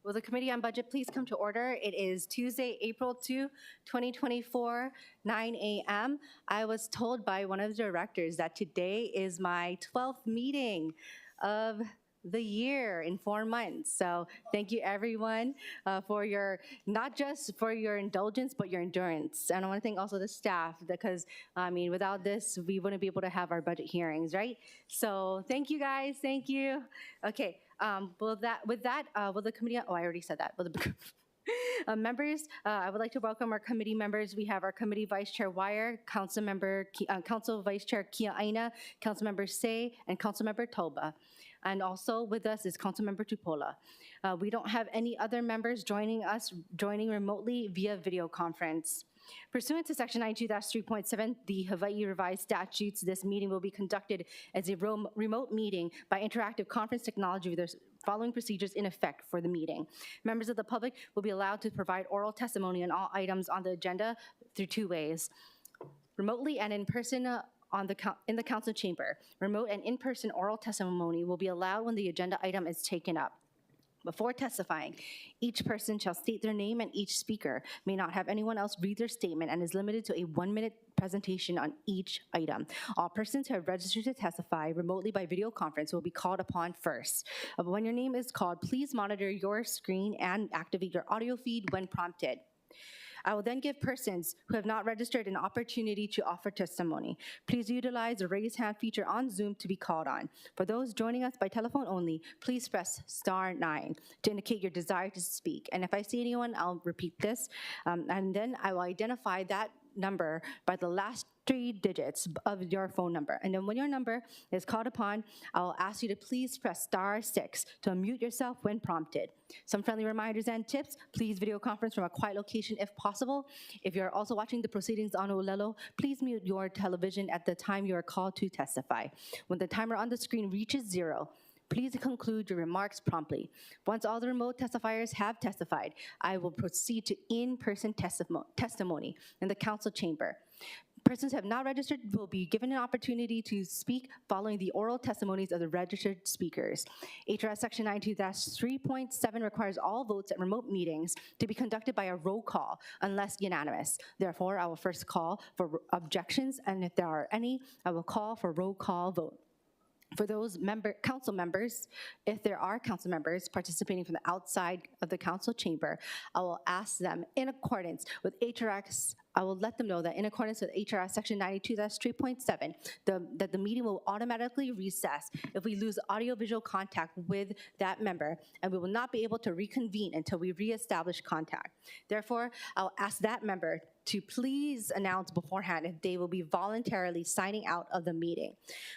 Will the Committee on Budget please come to order? It is Tuesday, April 2, 2024, 9 a.m. I was told by one of the directors that today is my 12th meeting of the year in 4 months. So thank you everyone for your, not just for your indulgence, but your endurance. And I want to thank also the staff because, I mean, without this, we wouldn't be able to have our budget hearings, right? So thank you guys, thank you. Okay, will the committee, oh, I already said that. Will the members, I would like to welcome our committee members. We have our committee vice chair Wire, council vice chair Kia Aina, council member Say, and council member Toba. And also with us is Councilmember Tupola. We don't have any other members joining remotely via video conference. Pursuant to Section 92-3.7, the Hawaii Revised Statutes, this meeting will be conducted as a remote meeting by interactive conference technology with the following procedures in effect for the meeting. Members of the public will be allowed to provide oral testimony on all items on the agenda through 2 ways, remotely and in person in the council chamber. Remote and in-person oral testimony will be allowed when the agenda item is taken up. Before testifying, each person shall state their name and each speaker may not have anyone else read their statement and is limited to a 1-minute presentation on each item. All persons who have registered to testify remotely by video conference will be called upon first. When your name is called, please monitor your screen and activate your audio feed when prompted. I will then give persons who have not registered an opportunity to offer testimony. Please utilize the raise hand feature on Zoom to be called on. For those joining us by telephone only, please press *9 to indicate your desire to speak. And if I see anyone, I'll repeat this, and then I will identify that number by the last 3 digits of your phone number. And then when your number is called upon, I will ask you to please press *6 to unmute yourself when prompted. Some friendly reminders and tips: please video conference from a quiet location if possible. If you're also watching the proceedings on Olelo, please mute your television at the time you are called to testify. When the timer on the screen reaches 0, please conclude your remarks promptly. Once all the remote testifiers have testified, I will proceed to in-person testimony in the council chamber. Persons who have not registered will be given an opportunity to speak following the oral testimonies of the registered speakers. HRS Section 92-3.7 requires all votes at remote meetings to be conducted by a roll call unless unanimous. Therefore, I will first call for objections, and if there are any, I will call for roll call vote. For those council members, if there are council members participating from the outside of the council chamber, I will ask them in accordance with HRS, I will let them know that in accordance with HRS Section 92-3.7, that the meeting will automatically recess if we lose audio-visual contact with that member, and we will not be able to reconvene until we reestablish contact. Therefore, I'll ask that member to please announce beforehand if they will be voluntarily signing out of the meeting.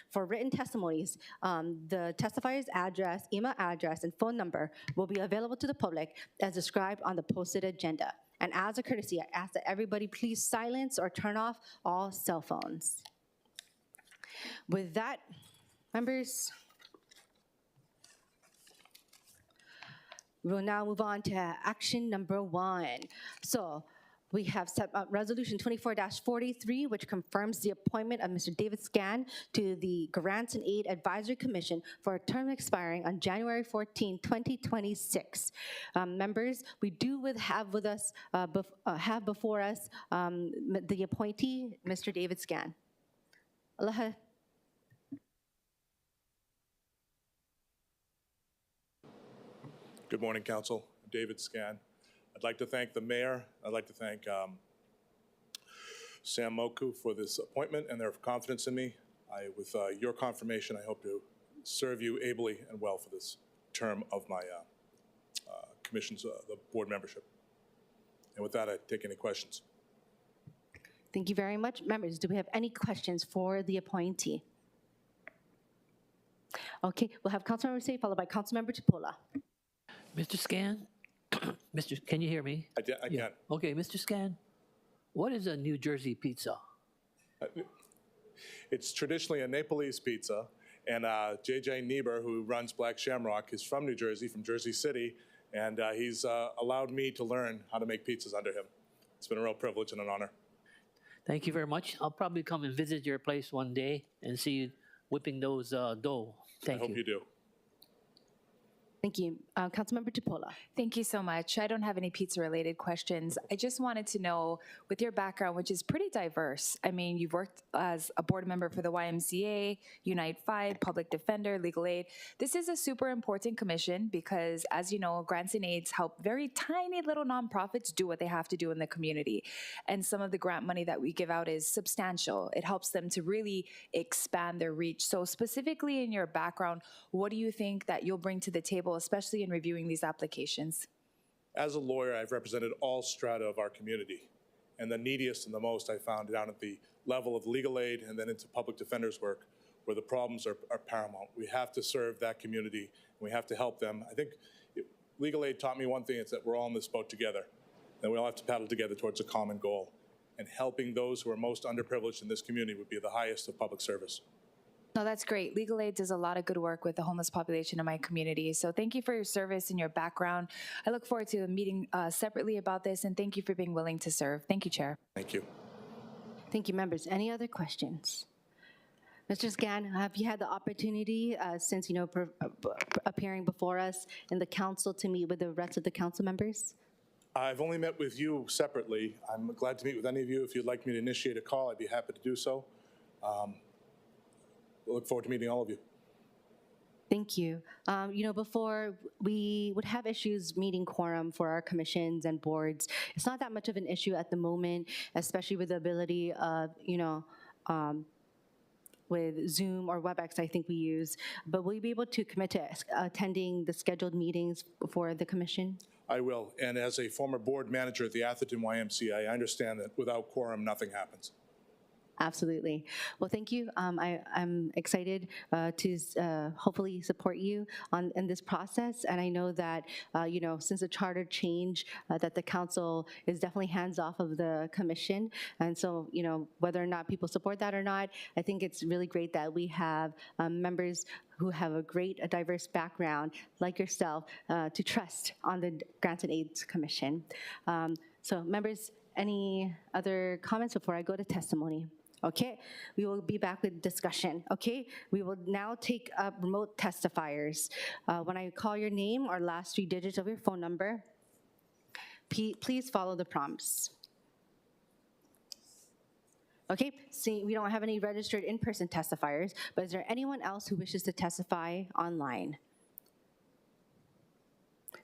For written testimonies, the testifier's address, email address, and phone number will be available to the public as described on the posted agenda. And as a courtesy, I ask that everybody please silence or turn off all cell phones. With that, members, we will now move on to action number 1. So, we have Resolution 24-43, which confirms the appointment of Mr. David Scan to the Grants and Aid Advisory Commission for a term expiring on January 14, 2026. Members, we do have before us the appointee, Mr. David Scan. Aloha. Good morning, Council. I'm David Scan. I'd like to thank the mayor. I'd like to thank Sam Moku for this appointment and their confidence in me. With your confirmation, I hope to serve you ably and well for this term of my commission's the board membership. And with that, I take any questions. Thank you very much. Members, do we have any questions for the appointee? Okay, we'll have Councilmember Say followed by Councilmember Tupola. Mr. Scan? Can you hear me? I can. Okay, Mr. Scan, what is a New Jersey pizza? It's traditionally a Nepalese pizza, and J.J. Niebuhr, who runs Black Shamrock, is from New Jersey, from Jersey City, and he's allowed me to learn how to make pizzas under him. It's been a real privilege and an honor. Thank you very much. I'll probably come and visit your place one day and see you whipping those dough. Thank you. I hope you do. Thank you. Councilmember Tupola. Thank you so much. I don't have any pizza-related questions. I just wanted to know, with your background, which is pretty diverse, I mean, you've worked as a board member for the YMCA, Unite 5, Public Defender, Legal Aid. This is a super important commission because, as you know, grants and aids help very tiny little nonprofits do what they have to do in the community. And some of the grant money that we give out is substantial. It helps them to really expand their reach. So specifically in your background, what do you think that you'll bring to the table, especially in reviewing these applications? As a lawyer, I've represented all strata of our community, and the neediest and the most I found down at the level of legal aid and then into public defenders work, where the problems are paramount. We have to serve that community, and we have to help them. I think legal aid taught me one thing, it's that we're all in this boat together, and we all have to paddle together towards a common goal. And helping those who are most underprivileged in this community would be the highest of public service. No, that's great. Legal Aid does a lot of good work with the homeless population in my community. So thank you for your service and your background. I look forward to a meeting separately about this, and thank you for being willing to serve. Thank you, Chair. Thank you. Thank you, members. Any other questions? Mr. Scan, have you had the opportunity, since appearing before us in the council, to meet with the rest of the council members? I've only met with you separately. I'm glad to meet with any of you. If you'd like me to initiate a call, I'd be happy to do so. We'll look forward to meeting all of you. Thank you. Before we would have issues meeting quorum for our commissions and boards. It's not that much of an issue at the moment, especially with the ability of, with Zoom or WebEx, I think we use. But will you be able to commit to attending the scheduled meetings for the commission? I will. And as a former board manager at the Atherton YMCA, I understand that without quorum, nothing happens. Absolutely. Well, thank you. I'm excited to hopefully support you in this process. And I know that, since the charter change, that the council is definitely hands off of the commission. And so, whether or not people support that or not, I think it's really great that we have members who have a diverse background like yourself to trust on the Grants and Aids Commission. So members, any other comments before I go to testimony? Okay, we will be back with discussion. Okay, we will now take up remote testifiers. When I call your name or last 3 digits of your phone number, please follow the prompts. Okay, see, we don't have any registered in-person testifiers, but is there anyone else who wishes to testify online?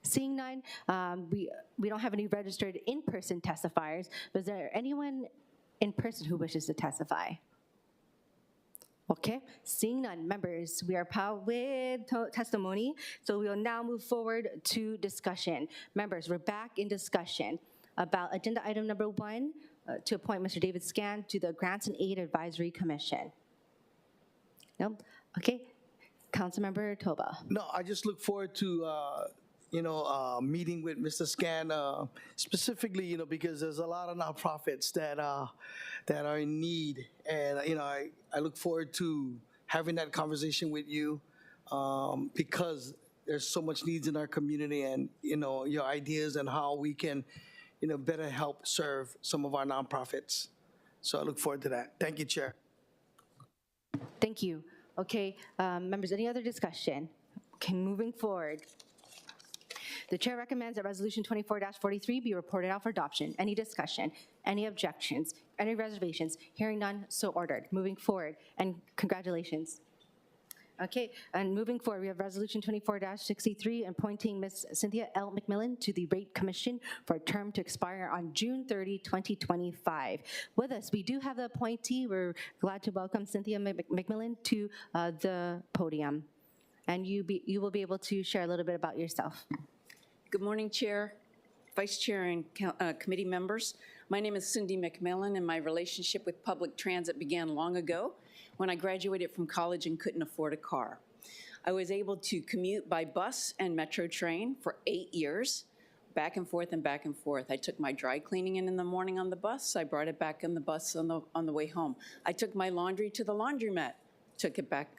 Seeing none, we don't have any registered in-person testifiers, but is there anyone in person who wishes to testify? Okay, seeing none, members, we are powered with testimony, so we will now move forward to discussion. Members, we're back in discussion about agenda item number 1, to appoint Mr. David Scan to the Grants and Aid Advisory Commission. No? Okay, Councilmember Toba. No, I just look forward to meeting with Mr. Scan, specifically, because there's a lot of nonprofits that are in need, and I look forward to having that conversation with you, because there's so much needs in our community, and your ideas and how we can, better help serve some of our nonprofits. So I look forward to that. Thank you, Chair. Thank you. Okay, members, any other discussion? Okay, moving forward. The chair recommends that Resolution 24-43 be reported out for adoption. Any discussion? Any objections? Any reservations? Hearing none, so ordered. Moving forward, and congratulations. Okay, and moving forward, we have Resolution 24-63 appointing Ms. Cynthia L. McMillan to the Rate Commission for a term to expire on June 30, 2025. With us, we do have the appointee. We're glad to welcome Cynthia McMillan to the podium. And you will be able to share a little bit about yourself. Good morning, Chair, Vice Chair, and committee members. My name is Cindy McMillan, and my relationship with public transit began long ago when I graduated from college and couldn't afford a car. I was able to commute by bus and metro train for 8 years, back and forth and back and forth. I took my dry cleaning in the morning on the bus. I brought it back on the bus on the way home. I took my laundry to the laundromat, took it back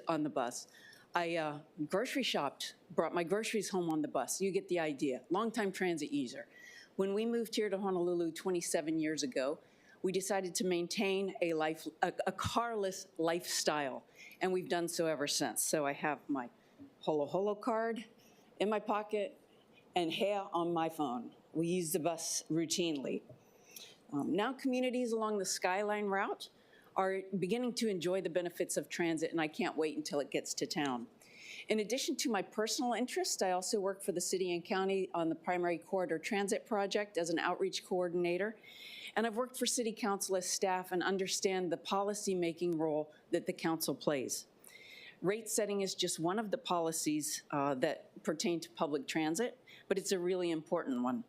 on the bus. I grocery shopped, brought my groceries home on the bus. You get the idea. Long-time transit user. When we moved here to Honolulu 27 years ago, we decided to maintain a carless lifestyle, and we've done so ever since. So I have my Holo Holo card, in my pocket, and hair on my phone. We use the bus routinely. Now communities along the Skyline route are beginning to enjoy the benefits of transit, and I can't wait until it gets to town. In addition to my personal interest, I also work for the city and county on the Primary Corridor Transit Project as an outreach coordinator. And I've worked for city council as staff and understand the policy-making role that the council plays. Rate setting is just one of the policies that pertain to public transit, but it's a really important one.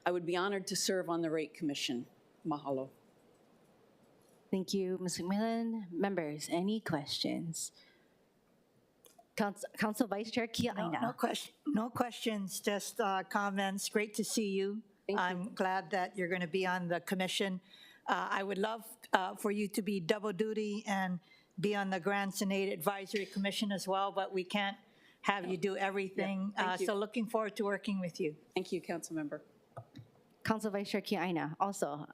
I would be honored to serve on the Rate Commission. Mahalo. Thank you, Ms. McMillan. Members, any questions? Council Vice Chair Kiaina. No questions, just comments. Great to see you. I'm glad that you're going to be on the commission. I would love for you to be double duty and be on the Grants and Aid Advisory Commission as well, but we can't have you do everything. Yeah, thank you. So looking forward to working with you. Thank you, Council Member. Council Vice Chair Kiaina, also,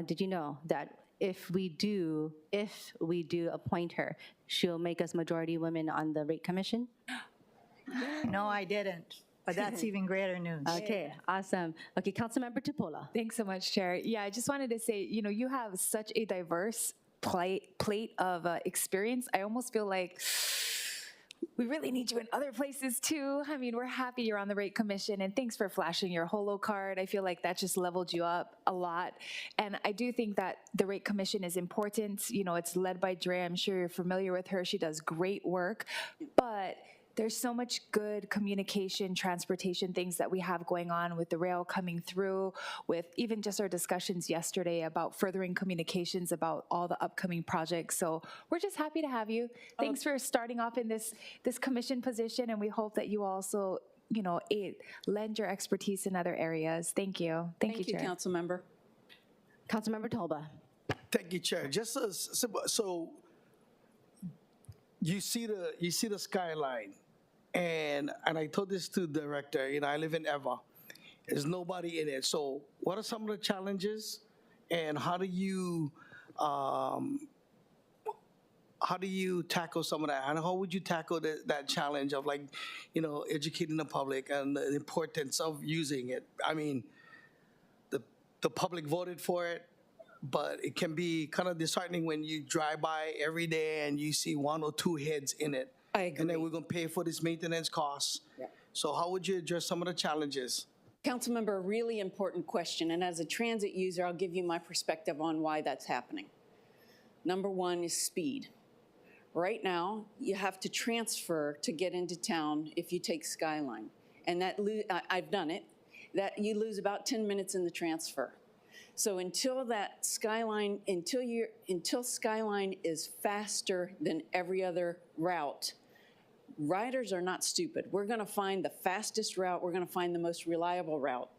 did you know that if we do appoint her, she'll make us majority women on the Rate Commission? No, I didn't, but that's even greater news. Okay, awesome. Okay, Councilmember Tupola. Thanks so much, Chair. Yeah, I just wanted to say, you have such a diverse plate of experience. I almost feel like we really need you in other places too. I mean, we're happy you're on the Rate Commission, and thanks for flashing your holo card. I feel like that just leveled you up a lot. And I do think that the Rate Commission is important. It's led by Dre. I'm sure you're familiar with her. She does great work. But there's so much good communication, transportation things that we have going on with the rail coming through, with even just our discussions yesterday about furthering communications about all the upcoming projects. So we're just happy to have you. Thanks for starting off in this commission position, and we hope that you also, lend your expertise in other areas. Thank you. Thank you, Chair. Council Member. Councilmember Tolba. Thank you, Chair. Just as simple, so you see the skyline, and I told this to the director. I live in Eva. There's nobody in it. So what are some of the challenges, and how do you tackle some of that? And how would you tackle that challenge of educating the public and the importance of using it? I mean, the public voted for it, but it can be kind of disheartening when you drive by every day and you see one or two heads in it. I agree. And then we're going to pay for this maintenance costs. Yeah. So how would you address some of the challenges? Councilmember, a really important question. And as a transit user, I'll give you my perspective on why that's happening. Number one is speed. Right now, you have to transfer to get into town if you take Skyline. And I've done it. That you lose about 10 minutes in the transfer. So until Skyline is faster than every other route, riders are not stupid. We're going to find the fastest route. We're going to find the most reliable route.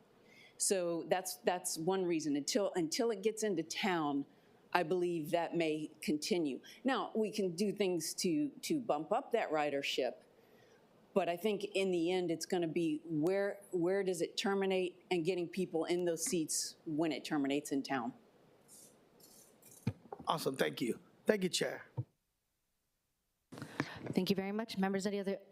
So that's one reason. Until it gets into town, I believe that may continue. Now, we can do things to bump up that ridership, but I think in the end, it's going to be where does it terminate and getting people in those seats when it terminates in town. Awesome, thank you. Thank you, Chair. Thank you very much. Members,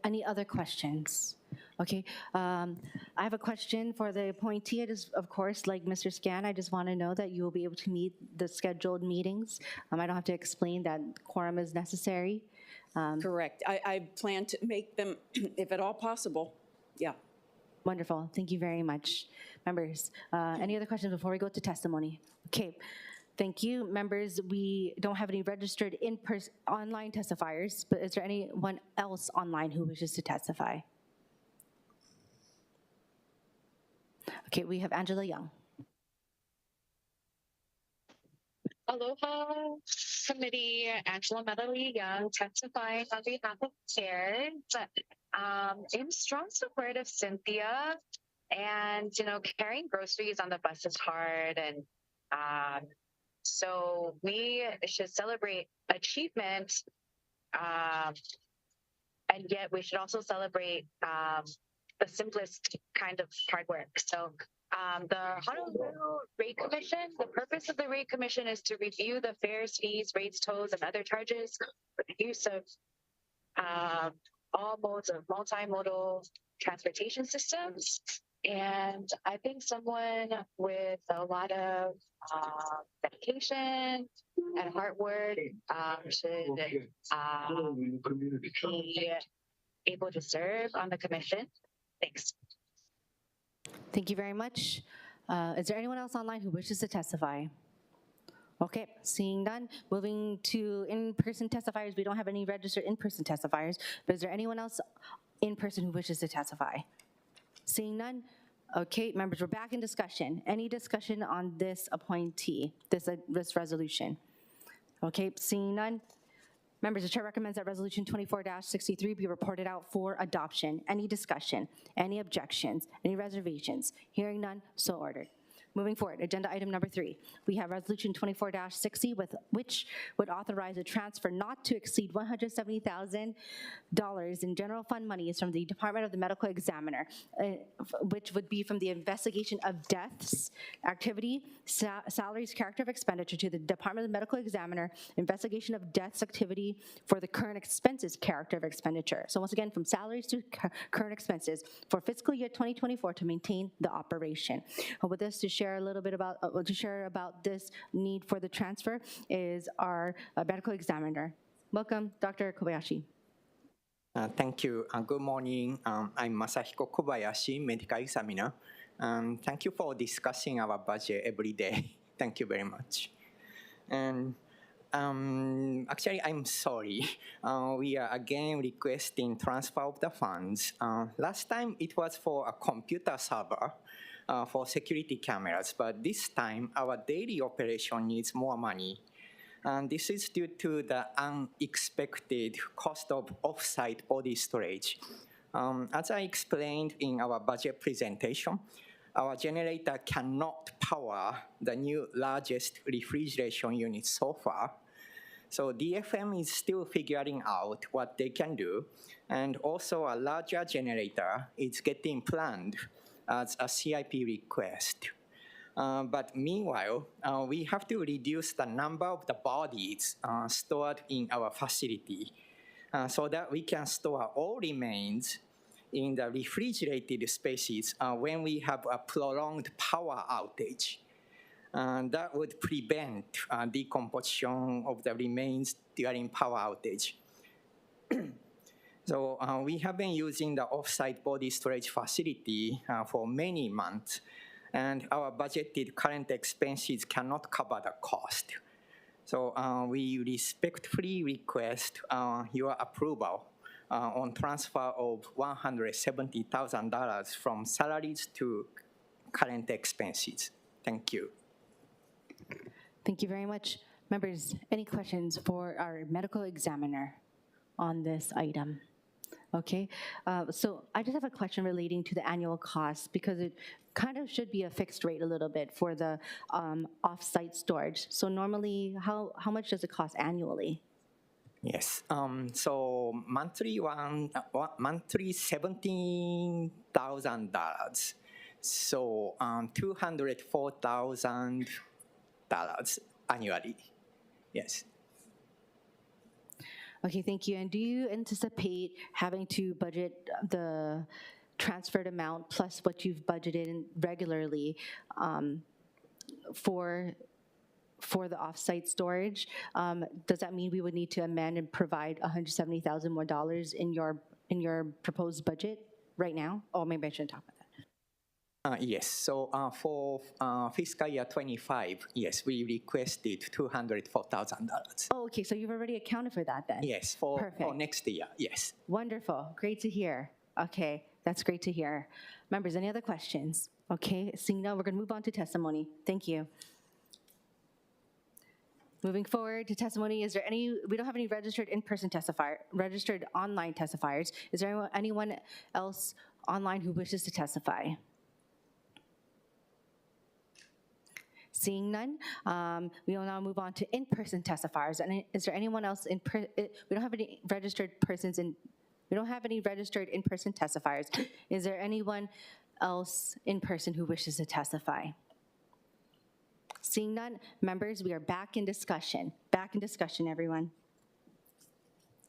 any other questions? Okay, I have a question for the appointee. Of course, like Mr. Scan, I just want to know that you will be able to meet the scheduled meetings. I don't have to explain that quorum is necessary. Correct. I plan to make them, if at all possible. Yeah. Wonderful. Thank you very much. Members, any other questions before we go to testimony? Okay. Thank you. Members, we don't have any registered in-person online testifiers, but is there anyone else online who wishes to testify? Okay, we have Angela Young. Aloha Committee, Angela Medley Young, testifying on behalf of CARES. In strong support of Cynthia, and carrying groceries on the bus is hard, and so we should celebrate achievement, and yet we should also celebrate the simplest kind of hard work. So the Honolulu Rate Commission, the purpose of the Rate Commission is to review the fares, fees, rates, tolls, and other charges for the use of all modes of multimodal transportation systems. And I think someone with a lot of dedication and hard work should be able to serve on the commission. Thanks. Thank you very much. Is there anyone else online who wishes to testify? Okay, seeing none, moving to in-person testifiers. We don't have any registered in-person testifiers, but is there anyone else in person who wishes to testify? Seeing none, okay, members, we're back in discussion. Any discussion on this appointee, this resolution? Okay, seeing none. Members, the chair recommends that Resolution 24-63 be reported out for adoption. Any discussion, any objections, any reservations? Hearing none, so ordered. Moving forward, agenda item number 3, we have Resolution 24-60, which would authorize a transfer not to exceed $170,000 in general fund monies from the Department of the Medical Examiner, which would be from the investigation of deaths activity, salaries, character of expenditure to the Department of the Medical Examiner, investigation of deaths activity for the current expenses character of expenditure. So once again, from salaries to current expenses for fiscal year 2024 to maintain the operation. With this to share a little bit about, this need for the transfer is our medical examiner. Welcome, Dr. Kobayashi. Thank you. Good morning. I'm Masahiko Kobayashi, medical examiner. Thank you for discussing our budget every day. Thank you very much. And actually, I'm sorry. We are again requesting transfer of the funds. Last time it was for a computer server for security cameras, but this time our daily operation needs more money. And this is due to the unexpected cost of off-site body storage. As I explained in our budget presentation, our generator cannot power the new largest refrigeration unit so far. So DFM is still figuring out what they can do. And also a larger generator is getting planned as a CIP request. But meanwhile, we have to reduce the number of the bodies stored in our facility so that we can store all remains in the refrigerated spaces when we have a prolonged power outage. That would prevent decomposition of the remains during power outage. So we have been using the off-site body storage facility for many months, and our budgeted current expenses cannot cover the cost. So we respectfully request your approval on transfer of $170,000 from salaries to current expenses. Thank you. Thank you very much. Members, any questions for our medical examiner on this item? Okay, so I just have a question relating to the annual cost because it kind of should be a fixed rate a little bit for the off-site storage. So normally, how much does it cost annually? Yes, so monthly $17,000. So $204,000 annually. Yes. Okay, thank you. And do you anticipate having to budget the transferred amount plus what you've budgeted regularly for the off-site storage? Does that mean we would need to amend and provide $170,000 more in your proposed budget right now? Oh, maybe I shouldn't talk about that. Yes, so for fiscal year 25, yes, we requested $204,000. Oh, okay, so you've already accounted for that then? Yes, for next year, yes. Wonderful, great to hear. Okay, that's great to hear. Members, any other questions? Okay, seeing none, we're gonna move on to testimony. Thank you. Moving forward to testimony, we don't have any registered in-person registered online testifiers. Is there anyone else online who wishes to testify? Seeing none, we will now move on to in-person testifiers. And is there anyone else we don't have any registered in-person testifiers. Is there anyone else in person who wishes to testify? Seeing none, members, we are back in discussion. Back in discussion, everyone.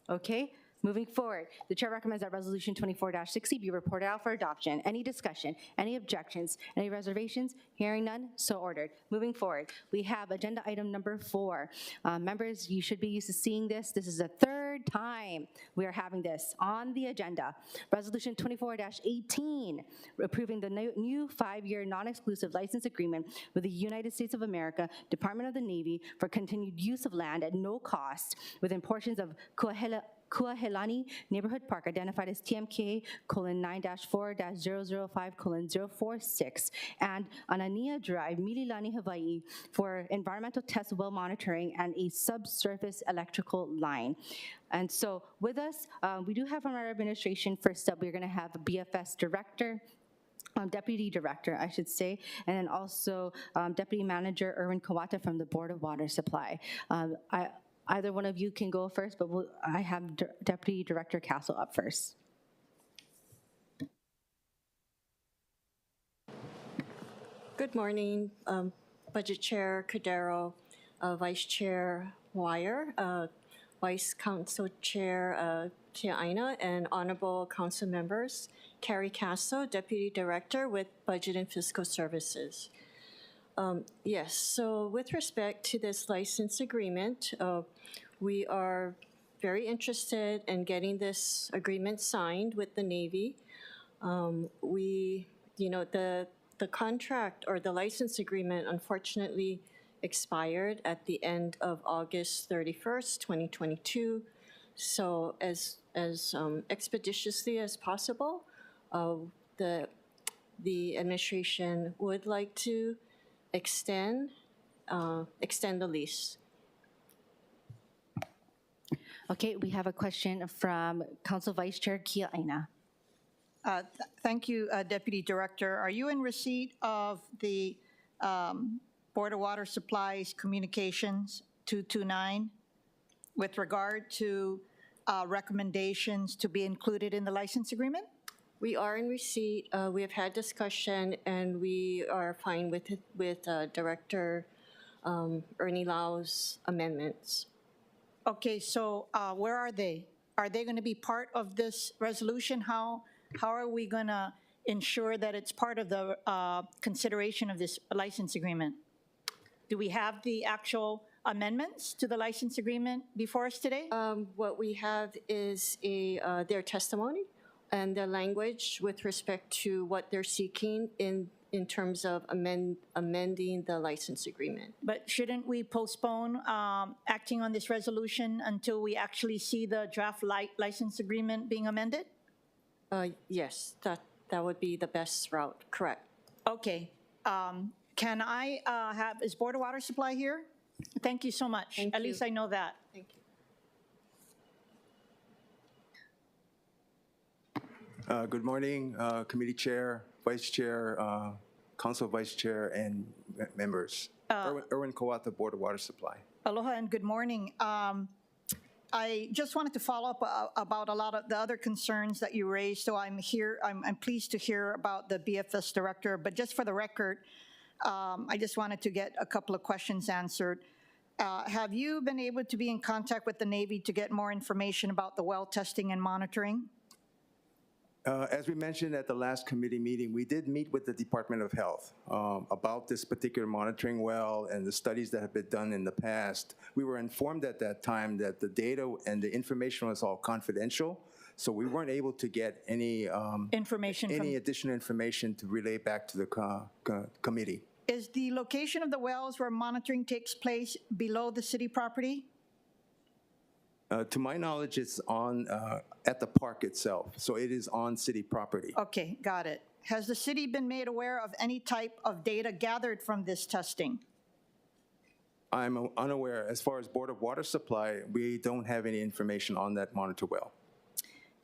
Okay, Moving forward, the chair recommends that Resolution 24-60 be reported out for adoption. Any discussion, any objections, any reservations? Hearing none, so ordered. Moving forward, we have agenda item number 4. Members, you should be used to seeing this. This is the third time we are having this on the agenda. Resolution 24-18, approving the new 5-year non-exclusive license agreement with the United States of America Department of the Navy for continued use of land at no cost within portions of Kuahelani Neighborhood Park identified as TMK:9-4-005:046 and Anania Drive, Mililani, Hawaii for environmental test well monitoring and a subsurface electrical line. And so with us, we do have from our administration, first up, we're going to have a BFS director, Deputy Director, I should say, and then also Deputy Manager Erwin Kawata from the Board of Water Supply. Either one of you can go first, but I have Deputy Director Castle up first. Good morning, Budget Chair Cordero, Vice Chair Wire, Vice Council Chair Tia Aina, and Honorable Council Members, Carrie Castle, Deputy Director with Budget and Fiscal Services. Yes, so with respect to this license agreement, we are very interested in getting this agreement signed with the Navy. The contract or the license agreement unfortunately expired at the end of August 31st, 2022. So as expeditiously as possible, the administration would like to extend the lease. Okay, we have a question from Council Vice Chair Kia Aina. Thank you, Deputy Director. Are you in receipt of the Board of Water Supplies Communications 229 with regard to recommendations to be included in the license agreement? We are in receipt. We have had discussion, and we are fine with it, with Director Ernie Lau's amendments. Okay, so where are they? Are they going to be part of this resolution? How are we going to ensure that it's part of the consideration of this license agreement? Do we have the actual amendments to the license agreement before us today? What we have is their testimony and the language with respect to what they're seeking in terms of amending the license agreement. But shouldn't we postpone acting on this resolution until we actually see the draft license agreement being amended? Yes, that would be the best route, correct. Okay. Can I is Board of Water Supply here? Thank you so much. Thank At you. least I know that. Thank you. Good morning, Committee Chair, Vice Chair, Council Vice Chair, and members. Erwin Kawata, Board of Water Supply. Aloha and good morning. I just wanted to follow up about a lot of the other concerns that you raised. So I'm pleased to hear about the BFS director, but just for the record, I just wanted to get a couple of questions answered. Have you been able to be in contact with the Navy to get more information about the well testing and monitoring? As we mentioned at the last committee meeting, we did meet with the Department of Health about this particular monitoring well and the studies that have been done in the past. We were informed at that time that the data and the information was all confidential, so we weren't able to get any additional information to relay back to the committee. Is the location of the wells where monitoring takes place below the city property? To my knowledge, it's on at the park itself, so it is on city property. Okay, got it. Has the city been made aware of any type of data gathered from this testing? I'm unaware. As far as Board of Water Supply, we don't have any information on that monitor well.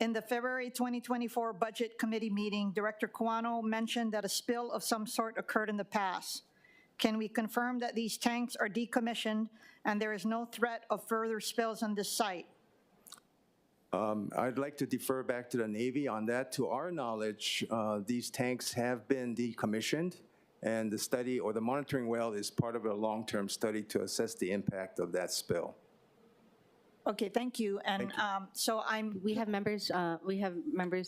In the February 2024 Budget Committee meeting, Director Kawano mentioned that a spill of some sort occurred in the past. Can we confirm that these tanks are decommissioned and there is no threat of further spills on this site? I'd like to defer back to the Navy on that. To our knowledge, these tanks have been decommissioned, and the study or the monitoring well is part of a long-term study to assess the impact of that spill. Okay, thank you. And so We have members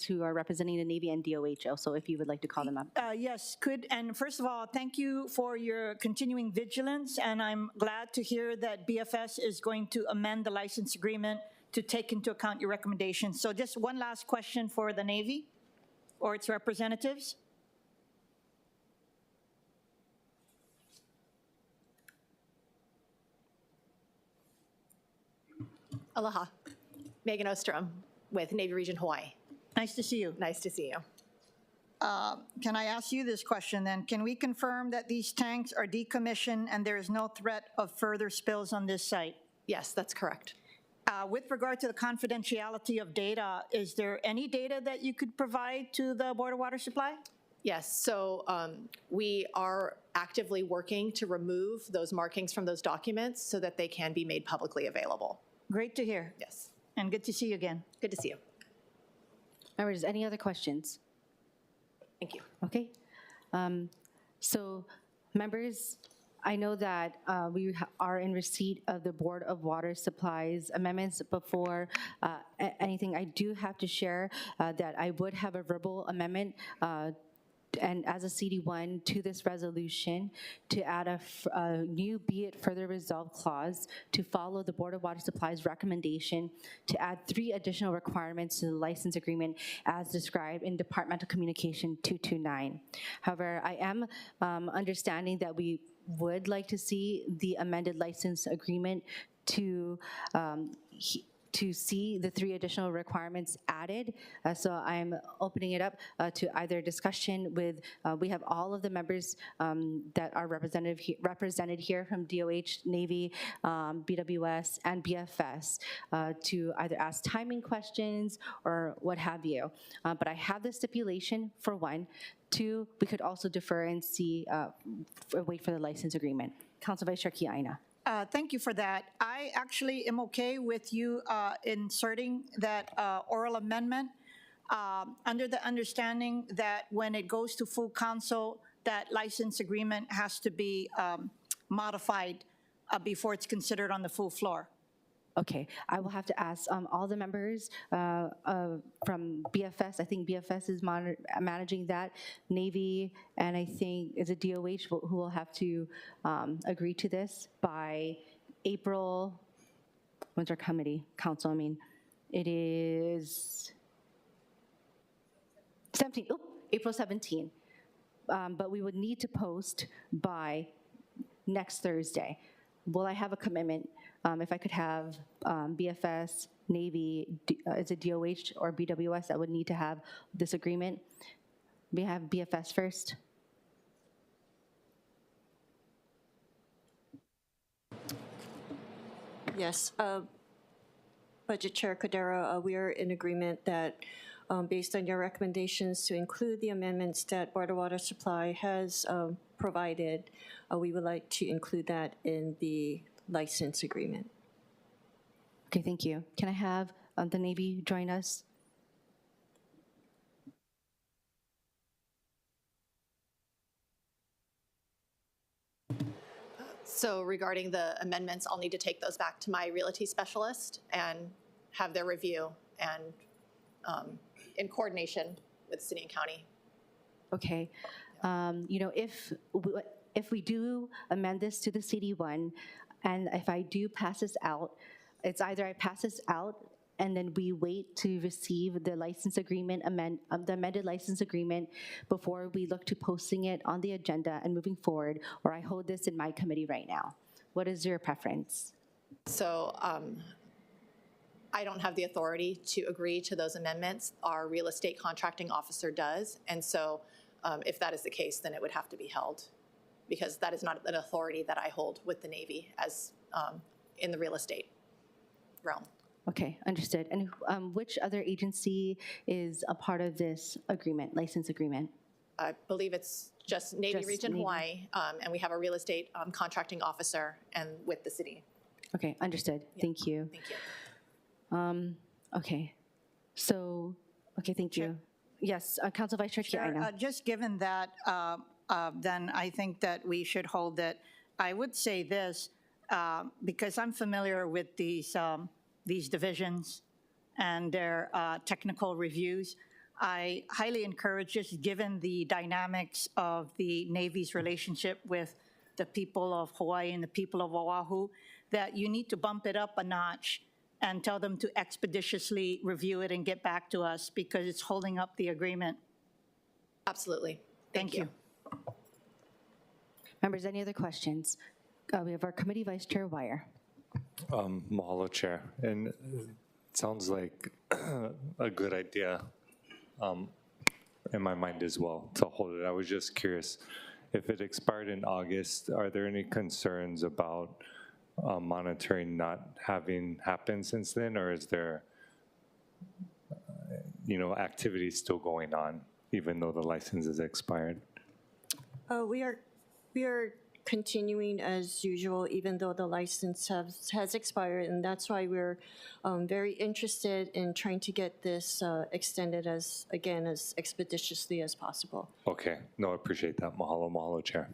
who are representing the Navy and DOH also, if you would like to call them up. yes, and first of all, thank you for your continuing vigilance, and I'm glad to hear that BFS is going to amend the license agreement to take into account your recommendations. So just one last question for the Navy or its representatives. Aloha. Megan Ostrom with Navy Region Hawaii. Nice to see you. Nice to see you. Can I ask you this question then? Can we confirm that these tanks are decommissioned and there is no threat of further spills on this site? Yes, that's correct. With regard to the confidentiality of data, is there any data that you could provide to the Board of Water Supply? Yes, so we are actively working to remove those markings from those documents so that they can be made publicly available. Great to hear. Yes. And good to see you again. Good to see you. Members, any other questions? Thank you. Okay. So members, I know that we are in receipt of the Board of Water Supplies amendments. Before anything, I do have to share that I would have a verbal amendment and as a CD1 to this resolution to add a new be it further resolved clause to follow the Board of Water Supply's recommendation to add 3 additional requirements to the license agreement as described in Departmental Communication 229. However, I am understanding that we would like to see the amended license agreement to see the 3 additional requirements added. So I'm opening it up to either discussion with, we have all of the members that are represented here from DOH, Navy, BWS, and BFS to either ask timing questions or what have you. But I have the stipulation for 1. 2, we could also defer and see, wait for the license agreement. Council Vice Chair Kiaina. Thank you for that. I actually am okay with you inserting that oral amendment under the understanding that when it goes to full council, that license agreement has to be modified before it's considered on the full floor. Okay, I will have to ask all the members from BFS. I think BFS is managing that, Navy, and I think is it DOH who will have to agree to this by April. When's our council? I mean, it is 17. Oh, April 17. But we would need to post by next Thursday. Will I have a commitment? If I could have BFS, Navy, is it DOH or BWS that would need to have this agreement? We have BFS first. Yes. Budget Chair Cordero, we are in agreement that based on your recommendations to include the amendments that Board of Water Supply has provided, we would like to include that in the license agreement. Okay, thank you. Can I have the Navy join us? So regarding the amendments, I'll need to take those back to my realty specialist and have their review and in coordination with city and county. Okay. You know, if we do amend this to the CD1, and if I do pass this out, it's either I pass this out and then we wait to receive the license agreement, the amended license agreement before we look to posting it on the agenda and moving forward, or I hold this in my committee right now. What is your preference? So I don't have the authority to agree to those amendments. Our real estate contracting officer does. And so if that is the case, then it would have to be held, because that is not an authority that I hold with the Navy as in the real estate realm. Okay, understood. And which other agency is a part of this agreement, license agreement? I believe it's just Navy Region Navy. Hawaii, and we have a real estate contracting officer and with the city. Okay, understood. Yeah. Thank you. Thank you. Okay, so, okay, thank you. Yes, Council Vice Chair Kiaina. Just given that, then I think that we should hold it. I would say this, because I'm familiar with these these divisions and their technical reviews. I highly encourage this, given the dynamics of the Navy's relationship with the people of Hawaii and the people of Oahu, that you need to bump it up a notch and tell them to expeditiously review it and get back to us because it's holding up the agreement. Absolutely. Thank you. Members, any other questions? We have our committee vice chair, Wire. Mahalo, Chair. And it sounds like a good idea in my mind as well to hold it. I was just curious, if it expired in August, are there any concerns about monitoring not having happened since then, or is there, activity still going on even though the license is expired? We are continuing as usual, even though the license has expired, and that's why we're very interested in trying to get this extended as expeditiously as possible. Okay, no, I appreciate that. Mahalo, mahalo, Chair.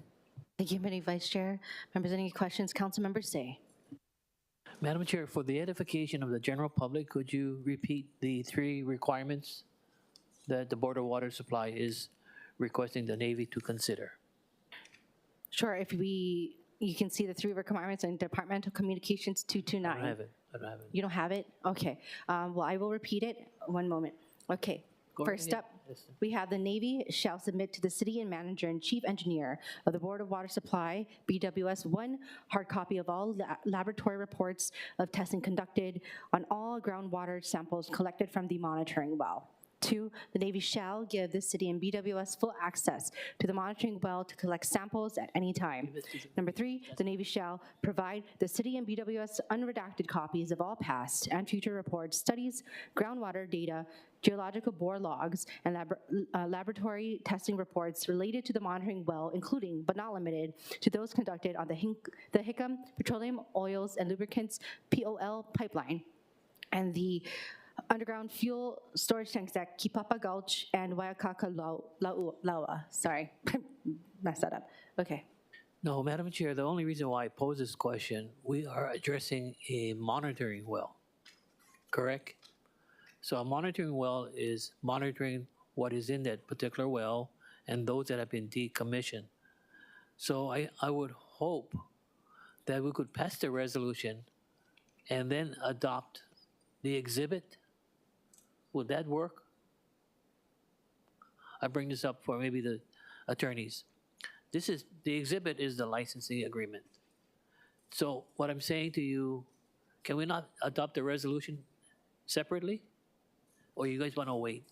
Thank you, Committee Vice Chair. Members, any questions? Council members say. Madam Chair, for the edification of the general public, could you repeat the 3 requirements that the Board of Water Supply is requesting the Navy to consider? Sure, you can see the 3 requirements in Departmental Communications 229. I don't have it. You don't have it? Okay. Well, I will repeat it. One moment. Okay. First up, we have the Navy shall submit to the city and manager and chief engineer of the Board of Water Supply, BWS, 1 hard copy of all laboratory reports of testing conducted on all groundwater samples collected from the monitoring well. 2, the Navy shall give the city and BWS full access to the monitoring well to collect samples at any time. Number 3, the Navy shall provide the city and BWS unredacted copies of all past and future reports, studies, groundwater data, geological bore logs, and laboratory testing reports related to the monitoring well, including, but not limited, to those conducted on the Hickam Petroleum Oils and Lubricants POL pipeline and the underground fuel storage tanks at Kipapa Gulch and Waikaka Laua. Sorry, messed that up. Okay. No, Madam Chair, the only reason why I pose this question, we are addressing a monitoring well, correct? So a monitoring well is monitoring what is in that particular well and those that have been decommissioned. So I would hope that we could pass the resolution and then adopt the exhibit. Would that work? I bring this up for maybe the attorneys. The exhibit is the licensing agreement. So what I'm saying to you, can we not adopt the resolution separately? Or you guys want to wait?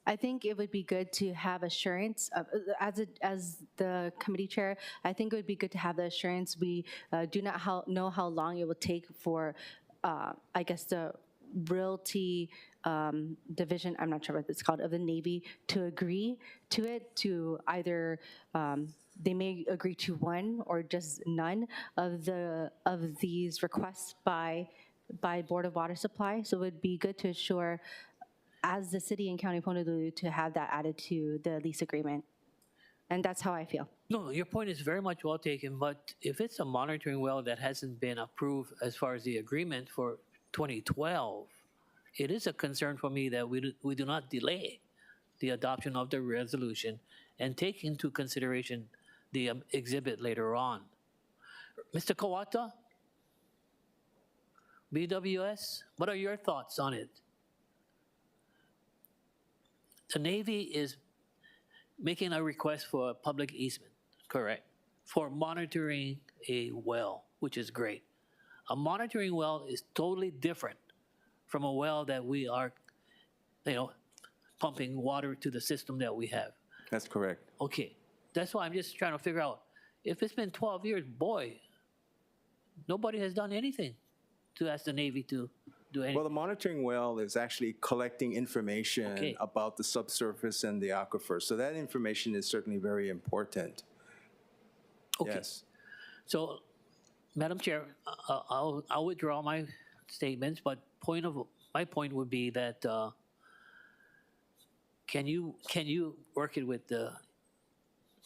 I think it would be good to have assurance, as the committee chair, I think it would be good to have the assurance. We do not know how long it will take for, I guess, the realty division, I'm not sure what it's called, of the Navy to agree to it, to either, they may agree to 1 or just none of these requests by Board of Water Supply. So it would be good to assure, as the city and county of Honolulu, to have that added to the lease agreement. And that's how I feel. No, your point is very much well taken, but if it's a monitoring well that hasn't been approved as far as the agreement for 2012, it is a concern for me that we do not delay the adoption of the resolution and take into consideration the exhibit later on. Mr. Kawata, BWS, what are your thoughts on it? The Navy is making a request for a public easement, correct, for monitoring a well, which is great. A monitoring well is totally different from a well that we are, pumping water to the system that we have. That's correct. Okay, that's why I'm just trying to figure out, if it's been 12 years, boy, nobody has done anything to ask the Navy to do anything. Well, the monitoring well is actually collecting information about the subsurface and the aquifer. So that information is certainly very important. Okay. Yes. So, Madam Chair, I'll withdraw my statements, but my point would be that can you work it with the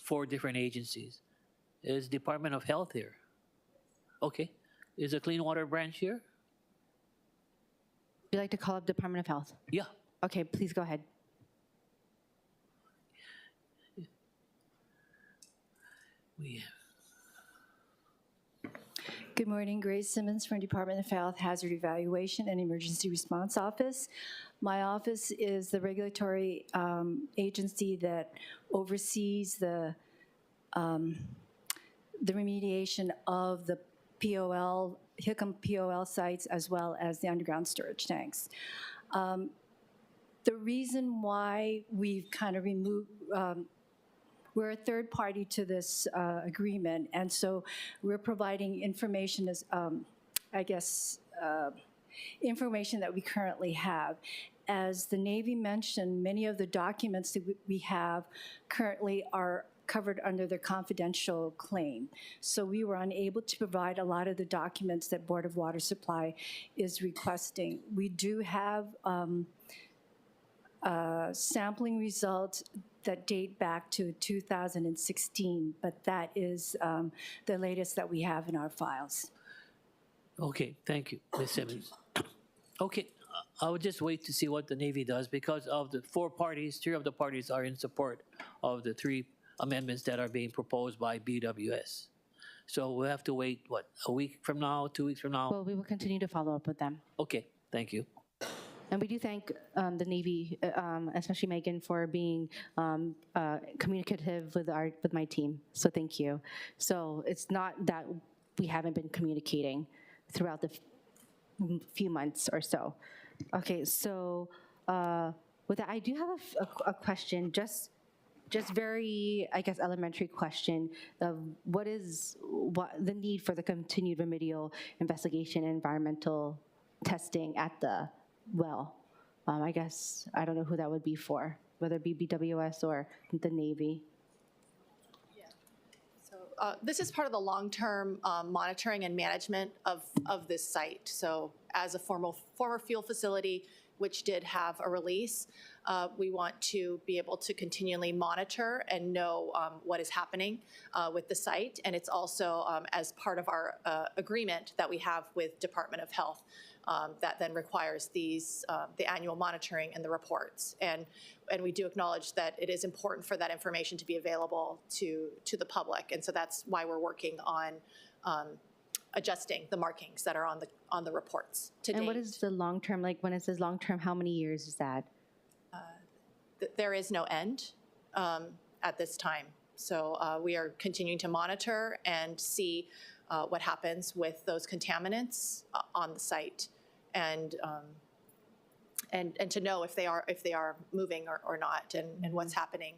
4 different agencies? Is Department of Health here? Okay. Is the Clean Water Branch here? you like to call up Department of Health? Yeah. Okay, please go ahead. We Good morning, Grace Simmons from Department of Health Hazard Evaluation and Emergency Response Office. My office is the regulatory agency that oversees the remediation of the POL, HICM POL sites, as well as the underground storage tanks. The reason why we've kind of removed, we're a third party to this agreement, and so we're providing information as, I guess, information that we currently have. As the Navy mentioned, many of the documents that we have currently are covered under the confidential claim. So we were unable to provide a lot of the documents that Board of Water Supply is requesting. We do have sampling results that date back to 2016, but that is the latest that we have in our files. Okay, thank you, Ms. Simmons. Okay, I would just wait to see what the Navy does because of the 4 parties, 3 of the parties are in support of the 3 amendments that are being proposed by BWS. So we'll have to wait, what, a week from now, 2 weeks from now? Well, we will continue to follow up with them. Okay, thank you. And we do thank the Navy, especially Megan, for being communicative with my team. So thank you. So it's not that we haven't been communicating throughout the few months or so. Okay, so with that, I do have a question, just very, I guess, elementary question of what the need for the continued remedial investigation and environmental testing at the well. I guess, I don't know who that would be for, whether it be BWS or the Navy. This is part of the long-term monitoring and management of this site. So as a former fuel facility, which did have a release, we want to be able to continually monitor and know what is happening with the site. And it's also as part of our agreement that we have with Department of Health that then requires these, the annual monitoring and the reports. And we do acknowledge that it is important for that information to be available to the public. And so that's why we're working on adjusting the markings that are on the reports to date. And what is the long term, like when it says long term, how many years is that? There is no end at this time. So we are continuing to monitor and see what happens with those contaminants on the site, and to know if they are moving or not, and what's happening.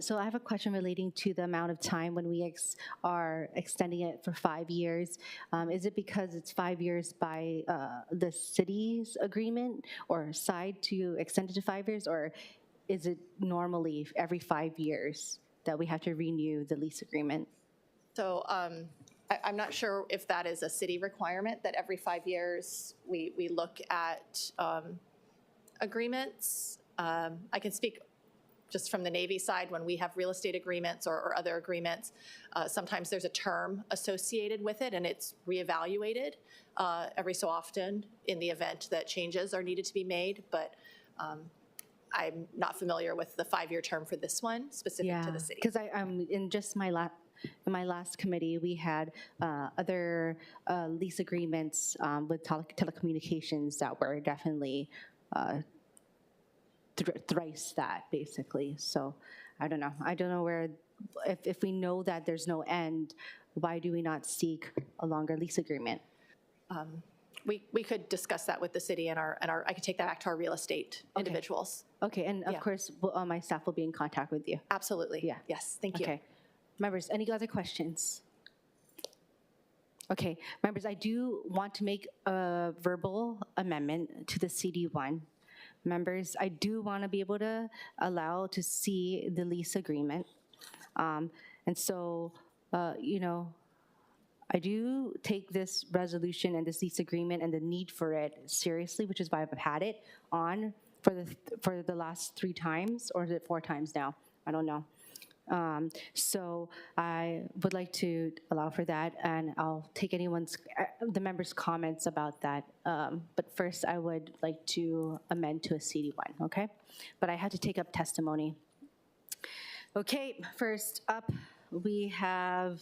So I have a question relating to the amount of time when we are extending it for 5 years. Is it because it's 5 years by the city's agreement or side to extend it to 5 years, or is it normally every 5 years that we have to renew the lease agreement? So I'm not sure if that is a city requirement, that every 5 years we look at agreements. I can speak just from the Navy side. When we have real estate agreements or other agreements, sometimes there's a term associated with it, and it's reevaluated every so often in the event that changes are needed to be made. But I'm not familiar with the 5-year term for this one specific to the city. Because in just my last committee, we had other lease agreements with telecommunications that were definitely thrice that, basically. So I don't know. I don't know where, if we know that there's no end, why do we not seek a longer lease agreement? We could discuss that with the city and I could take that back to our real estate individuals. Okay, and of course, my staff will be in contact with you. Absolutely. Yeah. Yes, thank you. Okay. Members, any other questions? Okay, members, I do want to make a verbal amendment to the CD1. Members, I do want to be able to allow to see the lease agreement. And so, I do take this resolution and this lease agreement and the need for it seriously, which is why I've had it on for the last 3 times, or is it 4 times now? I don't know. So I would like to allow for that, and I'll take the members' comments about that. But first, I would like to amend to a CD1, okay? But I had to take up testimony. Okay, first up, we have,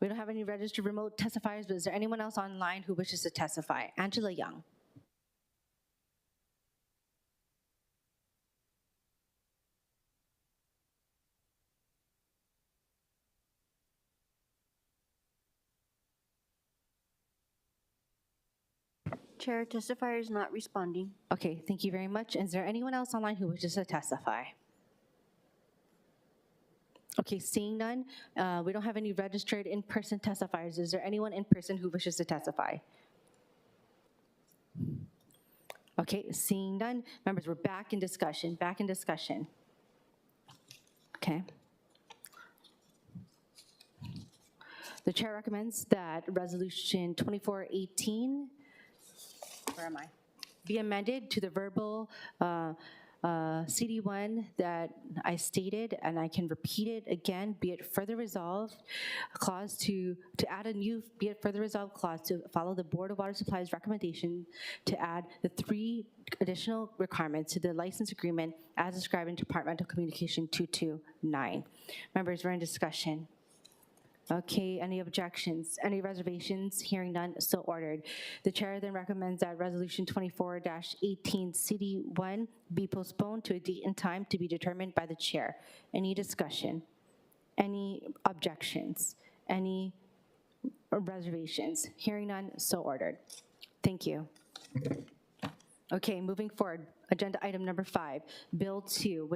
we don't have any registered remote testifiers, but is there anyone else online who wishes to testify? Angela Young. Chair, testifier is not responding. Okay, thank you very much. Is there anyone else online who wishes to testify? Okay, seeing none, we don't have any registered in-person testifiers. Is there anyone in person who wishes to testify? Okay, seeing none, members, we're back in discussion, Okay. The chair recommends that Resolution 2418, where am I? Be amended to the verbal CD1 that I stated, and I can repeat it again, be it further resolved clause to add a new, be it further resolved clause to follow the Board of Water Supply's recommendation to add the 3 additional requirements to the license agreement as described in Departmental Communication 229. Members, we're in discussion. Okay, any objections, any reservations? Hearing none, so ordered. The chair then recommends that Resolution 24-18 CD1 be postponed to a date and time to be determined by the chair. Any discussion? Any objections? Any reservations? Hearing none, so ordered. Thank you. Okay, moving forward, agenda item number 5, Bill 2,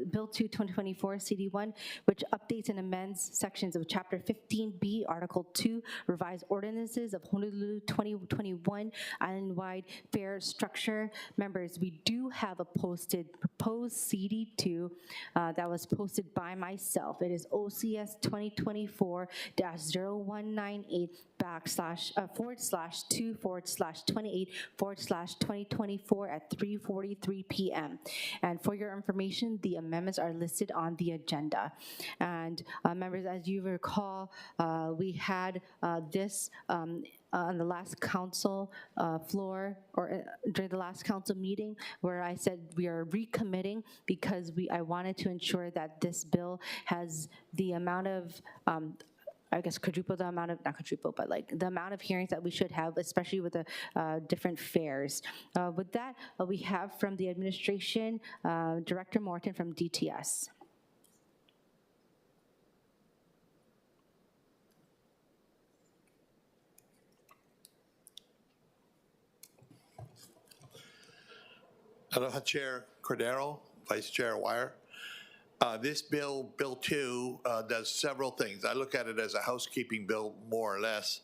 Bill 2 2024 CD1, which updates and amends sections of Chapter 15B, Article 2, revised ordinances of Honolulu 2021 island-wide fare structure. Members, we do have a proposed CD2 that was posted by myself. It is OCS 2024-0198 /2/28/2024 at 3:43 p.m. And for your information, the amendments are listed on the agenda. And members, as you recall, we had this on the last council floor, or during the last council meeting, where I said we are recommitting because I wanted to ensure that this bill has the amount of I guess quadruple the amount of, not quadruple, but like the amount of hearings that we should have, especially with the different fairs. With that, we have from the administration, Director Morton from DTS. Aloha, Chair Cordero, Vice Chair Wire. This bill, Bill 2, does several things. I look at it as a housekeeping bill, more or less.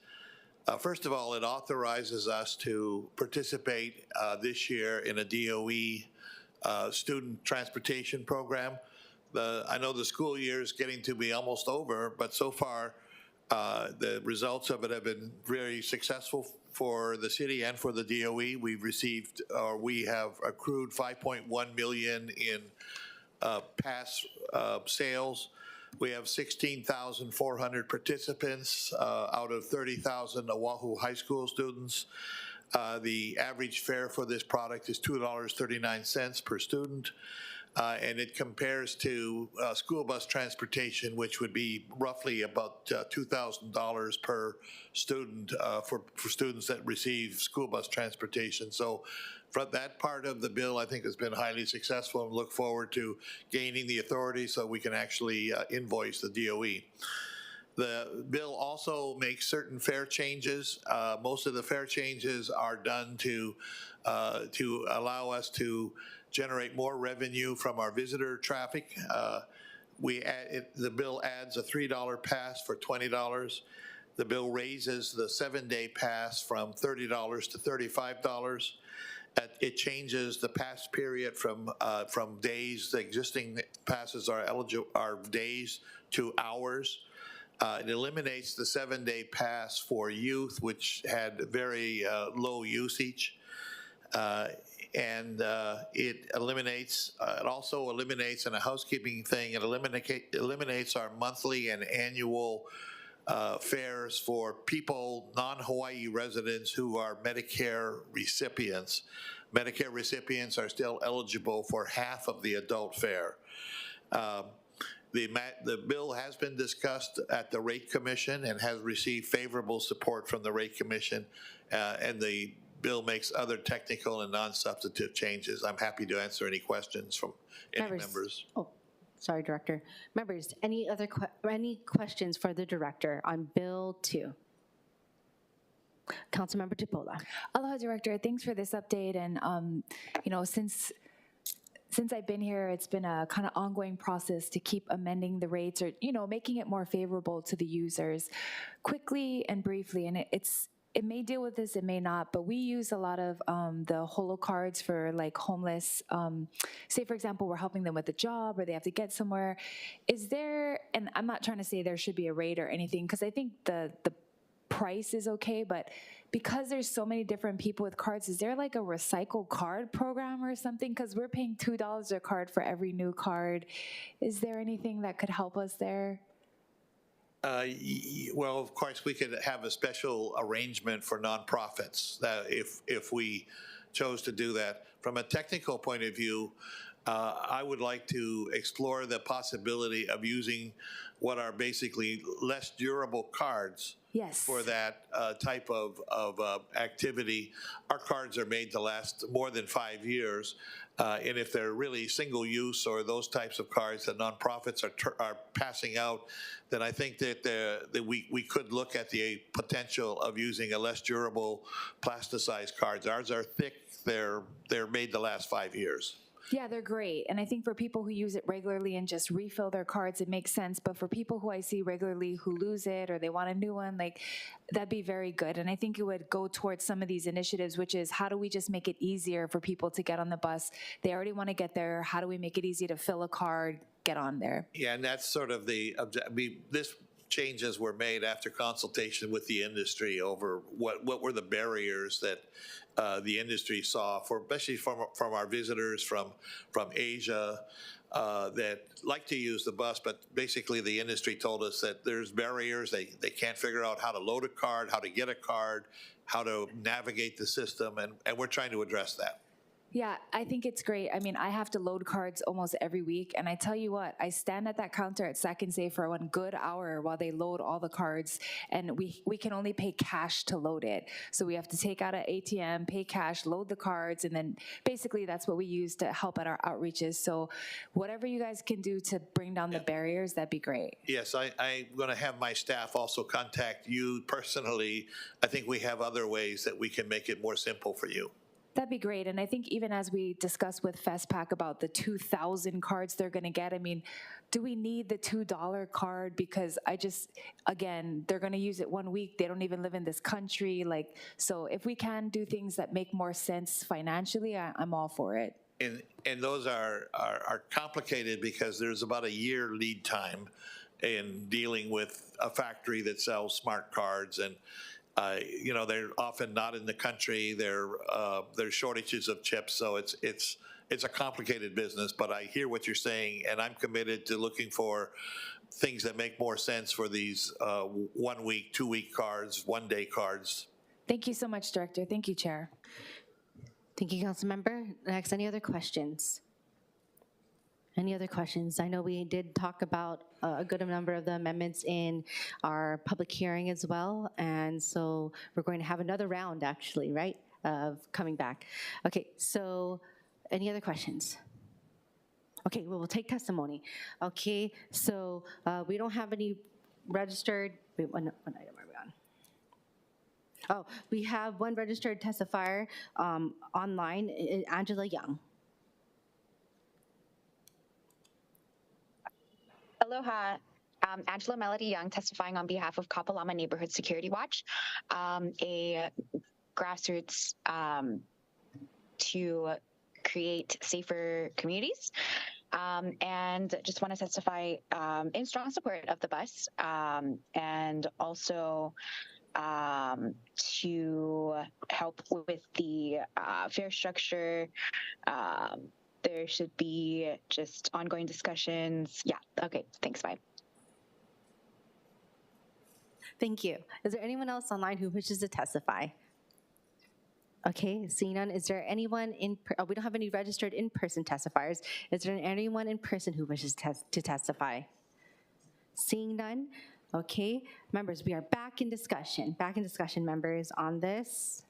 First of all, it authorizes us to participate this year in a DOE student transportation program. I know the school year is getting to be almost over, but so far the results of it have been very successful for the city and for the DOE. We have accrued $5.1 million in pass sales. We have 16,400 participants out of 30,000 Oahu high school students. The average fare for this product is $2.39 per student. And it compares to school bus transportation, which would be roughly about $2,000 per student for students that receive school bus transportation. So for that part of the bill, I think has been highly successful, and look forward to gaining the authority so we can actually invoice the DOE. The bill also makes certain fare changes. Most of the fare changes are done to allow us to generate more revenue from our visitor traffic. The bill adds a $3 pass for $20. The bill raises the 7-day pass from $30 to $35. It changes the pass period from days. The existing passes are days to hours. It eliminates the 7-day pass for youth, which had very low usage. and it eliminates. It also eliminates, in a housekeeping thing, it eliminates our monthly and annual fares for people, non-Hawaii residents who are Medicare recipients. Medicare recipients are still eligible for half of the adult fare. The bill has been discussed at the Rate Commission and has received favorable support from the Rate Commission, and the bill makes other technical and non-substantive changes. I'm happy to answer any questions from any members. Oh, sorry, Director. Members, any questions for the Director on Bill 2? Councilmember Tupola. Aloha, Director. Thanks for this update. And, you know, since I've been here, it's been a kind of ongoing process to keep amending the rates or, you know, making it more favorable to the users quickly and briefly. And it may deal with this, it may not, but we use a lot of the holo cards for like homeless. Say, for example, we're helping them with a job or they have to get somewhere. Is there, and I'm not trying to say there should be a rate or anything, because I think the price is okay, but because there's so many different people with cards, is there like a recycle card program or something? Because we're paying $2 a card for every new card. Is there anything that could help us there? Well, of course, we could have a special arrangement for nonprofits that if we chose to do that. From a technical point of view, I would like to explore the possibility of using what are basically less durable cards. Yes. For that type of activity. Our cards are made to last more than 5 years. And if they're really single use or those types of cards that nonprofits are passing out, then I think that we could look at the potential of using a less durable plasticized cards. Ours are thick. They're made to last 5 years. Yeah, they're great. And I think for people who use it regularly and just refill their cards, it makes sense. But for people who I see regularly who lose it or they want a new one, like that'd be very good. And I think it would go towards some of these initiatives, which is how do we just make it easier for people to get on the bus? They already want to get there. How do we make it easy to fill a card, get on there? Yeah, and that's sort of the this changes were made after consultation with the industry over what were the barriers that the industry saw, especially from our visitors from Asia that like to use the bus, but basically the industry told us that there's barriers. They can't figure out how to load a card, how to get a card, how to navigate the system, and we're trying to address that. Yeah, I think it's great. I mean, I have to load cards almost every week. And I tell you what, I stand at that counter at Sac and Save for 1 good hour while they load all the cards. And we can only pay cash to load it. So we have to take out an ATM, pay cash, load the cards. And then basically that's what we use to help at our outreaches. So whatever you guys can do to bring down the barriers, that'd be great. Yes, I'm going to have my staff also contact you personally. I think we have other ways that we can make it more simple for you. That'd be great. And I think even as we discussed with FestPac about the 2,000 cards they're going to get, I mean, do we need the $2 card? Because again, they're going to use it 1 week. They don't even live in this country. Like, so if we can do things that make more sense financially, I'm all for it. And those are complicated because there's about a year lead time in dealing with a factory that sells smart cards, and you know, they're often not in the country. There's shortages of chips, so it's a complicated business. But I hear what you're saying, and I'm committed to looking for things that make more sense for these 1 week, 2 week cards, 1 day cards. Thank you so much, Director. Thank you, Chair. Thank you, Councilmember. Next, any other questions? Any other questions? I know we did talk about a good number of the amendments in our public hearing as well, and so we're going to have another round, actually, right, of coming back. Okay, so any other questions? Okay, well, we'll take testimony. Okay, so we don't have any registered, wait, what item are we on? Oh, we have one registered testifier online, Angela Young. Aloha. Angela Melody Young, testifying on behalf of Kapalama Neighborhood Security Watch, a grassroots to create safer communities. And just want to testify in strong support of the bus, and also to help with the fare structure. There should be just ongoing discussions. Yeah, okay, thanks, bye. Thank you. Is there anyone else online who wishes to testify? Okay, seeing none, is there anyone we don't have any registered in-person testifiers. Is there anyone in person who wishes to testify? Seeing none, okay. Members, we are back in discussion, members, on this.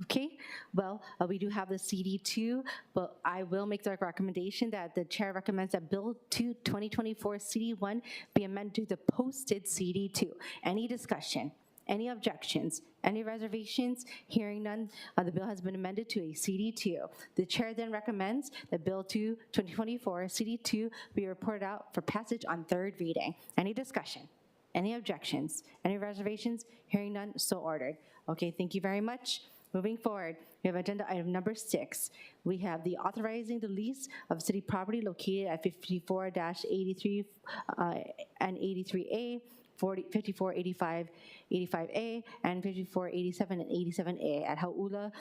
Okay, well, we do have the CD2, but I will make the recommendation that the chair recommends that Bill 2 2024 CD1 be amended to the posted CD2. Any discussion? Any objections? Any reservations? Hearing none, the bill has been amended to a CD2. The chair then recommends that Bill 2 2024 CD2 be reported out for passage on third reading. Any discussion? Any objections? Any reservations? Hearing none, so ordered. Okay, thank you very much. Moving forward, we have agenda item number 6. We have the authorizing the lease of city property located at 54-83 and 83A, 5485, 85A, and 5487 and 87A at Hau'ula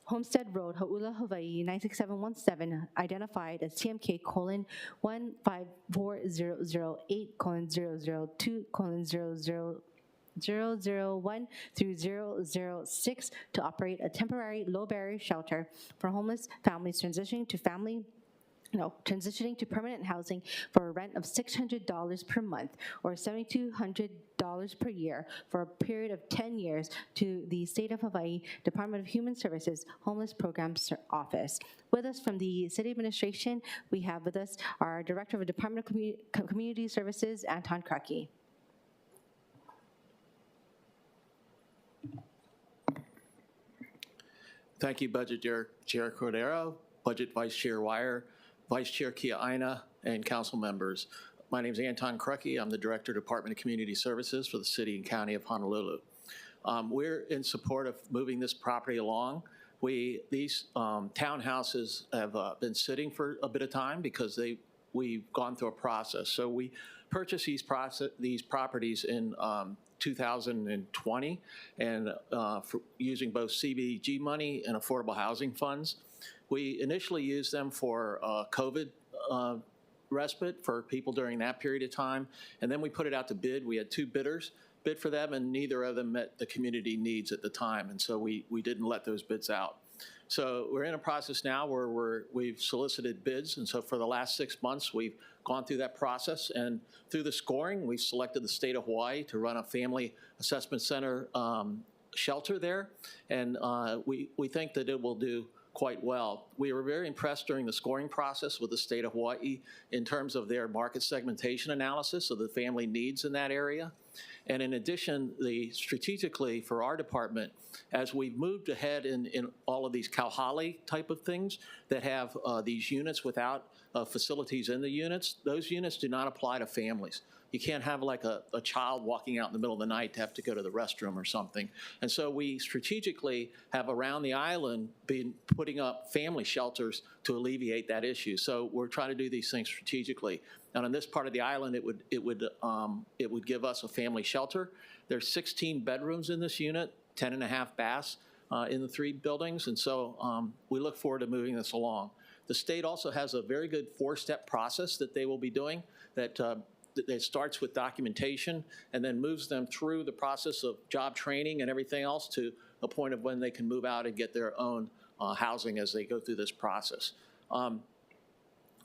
Homestead Road, Hau'ula, Hawaii, 96717, identified as TMK:1540008:002:001 through 006 to operate a temporary low-barrier shelter for homeless families transitioning to permanent housing for a rent of $600 per month or $7,200 per year for a period of 10 years to the State of Hawaii Department of Human Services Homeless Programs Office. With us from the City Administration, we have with us our Director of the Department of Community Services, Anton Kraki. Thank you, Budget Chair Cordero, Budget Vice Chair Wire, Vice Chair Kia'aina, and council members. My name is Anton Kraki. I'm the Director, Department of Community Services for the City and County of Honolulu. We're in support of moving this property along. These townhouses have been sitting for a bit of time because we've gone through a process. So we purchased these properties in 2020 and for using both CBG money and affordable housing funds. We initially used them for COVID respite for people during that period of time, and then we put it out to bid. We had 2 bidders bid for them, and neither of them met the community needs at the time, and so we didn't let those bids out. So we're in a process now where we've solicited bids, and so for the last 6 months, we've gone through that process, and through the scoring, we've selected the state of Hawaii to run a family assessment center shelter there, and we think that it will do quite well. We were very impressed during the scoring process with the state of Hawaii in terms of their market segmentation analysis of the family needs in that area. And in addition, strategically for our department, as we've moved ahead in all of these kauhali type of things that have these units without facilities in the units, those units do not apply to families. You can't have like a child walking out in the middle of the night to have to go to the restroom or something. And so we strategically have around the island been putting up family shelters to alleviate that issue. So we're trying to do these things strategically. And on this part of the island, it would give us a family shelter. There's 16 bedrooms in this unit, 10.5 baths in the 3 buildings. And so we look forward to moving this along. The state also has a very good 4-step process that they will be doing that starts with documentation and then moves them through the process of job training and everything else to a point of when they can move out and get their own housing as they go through this process.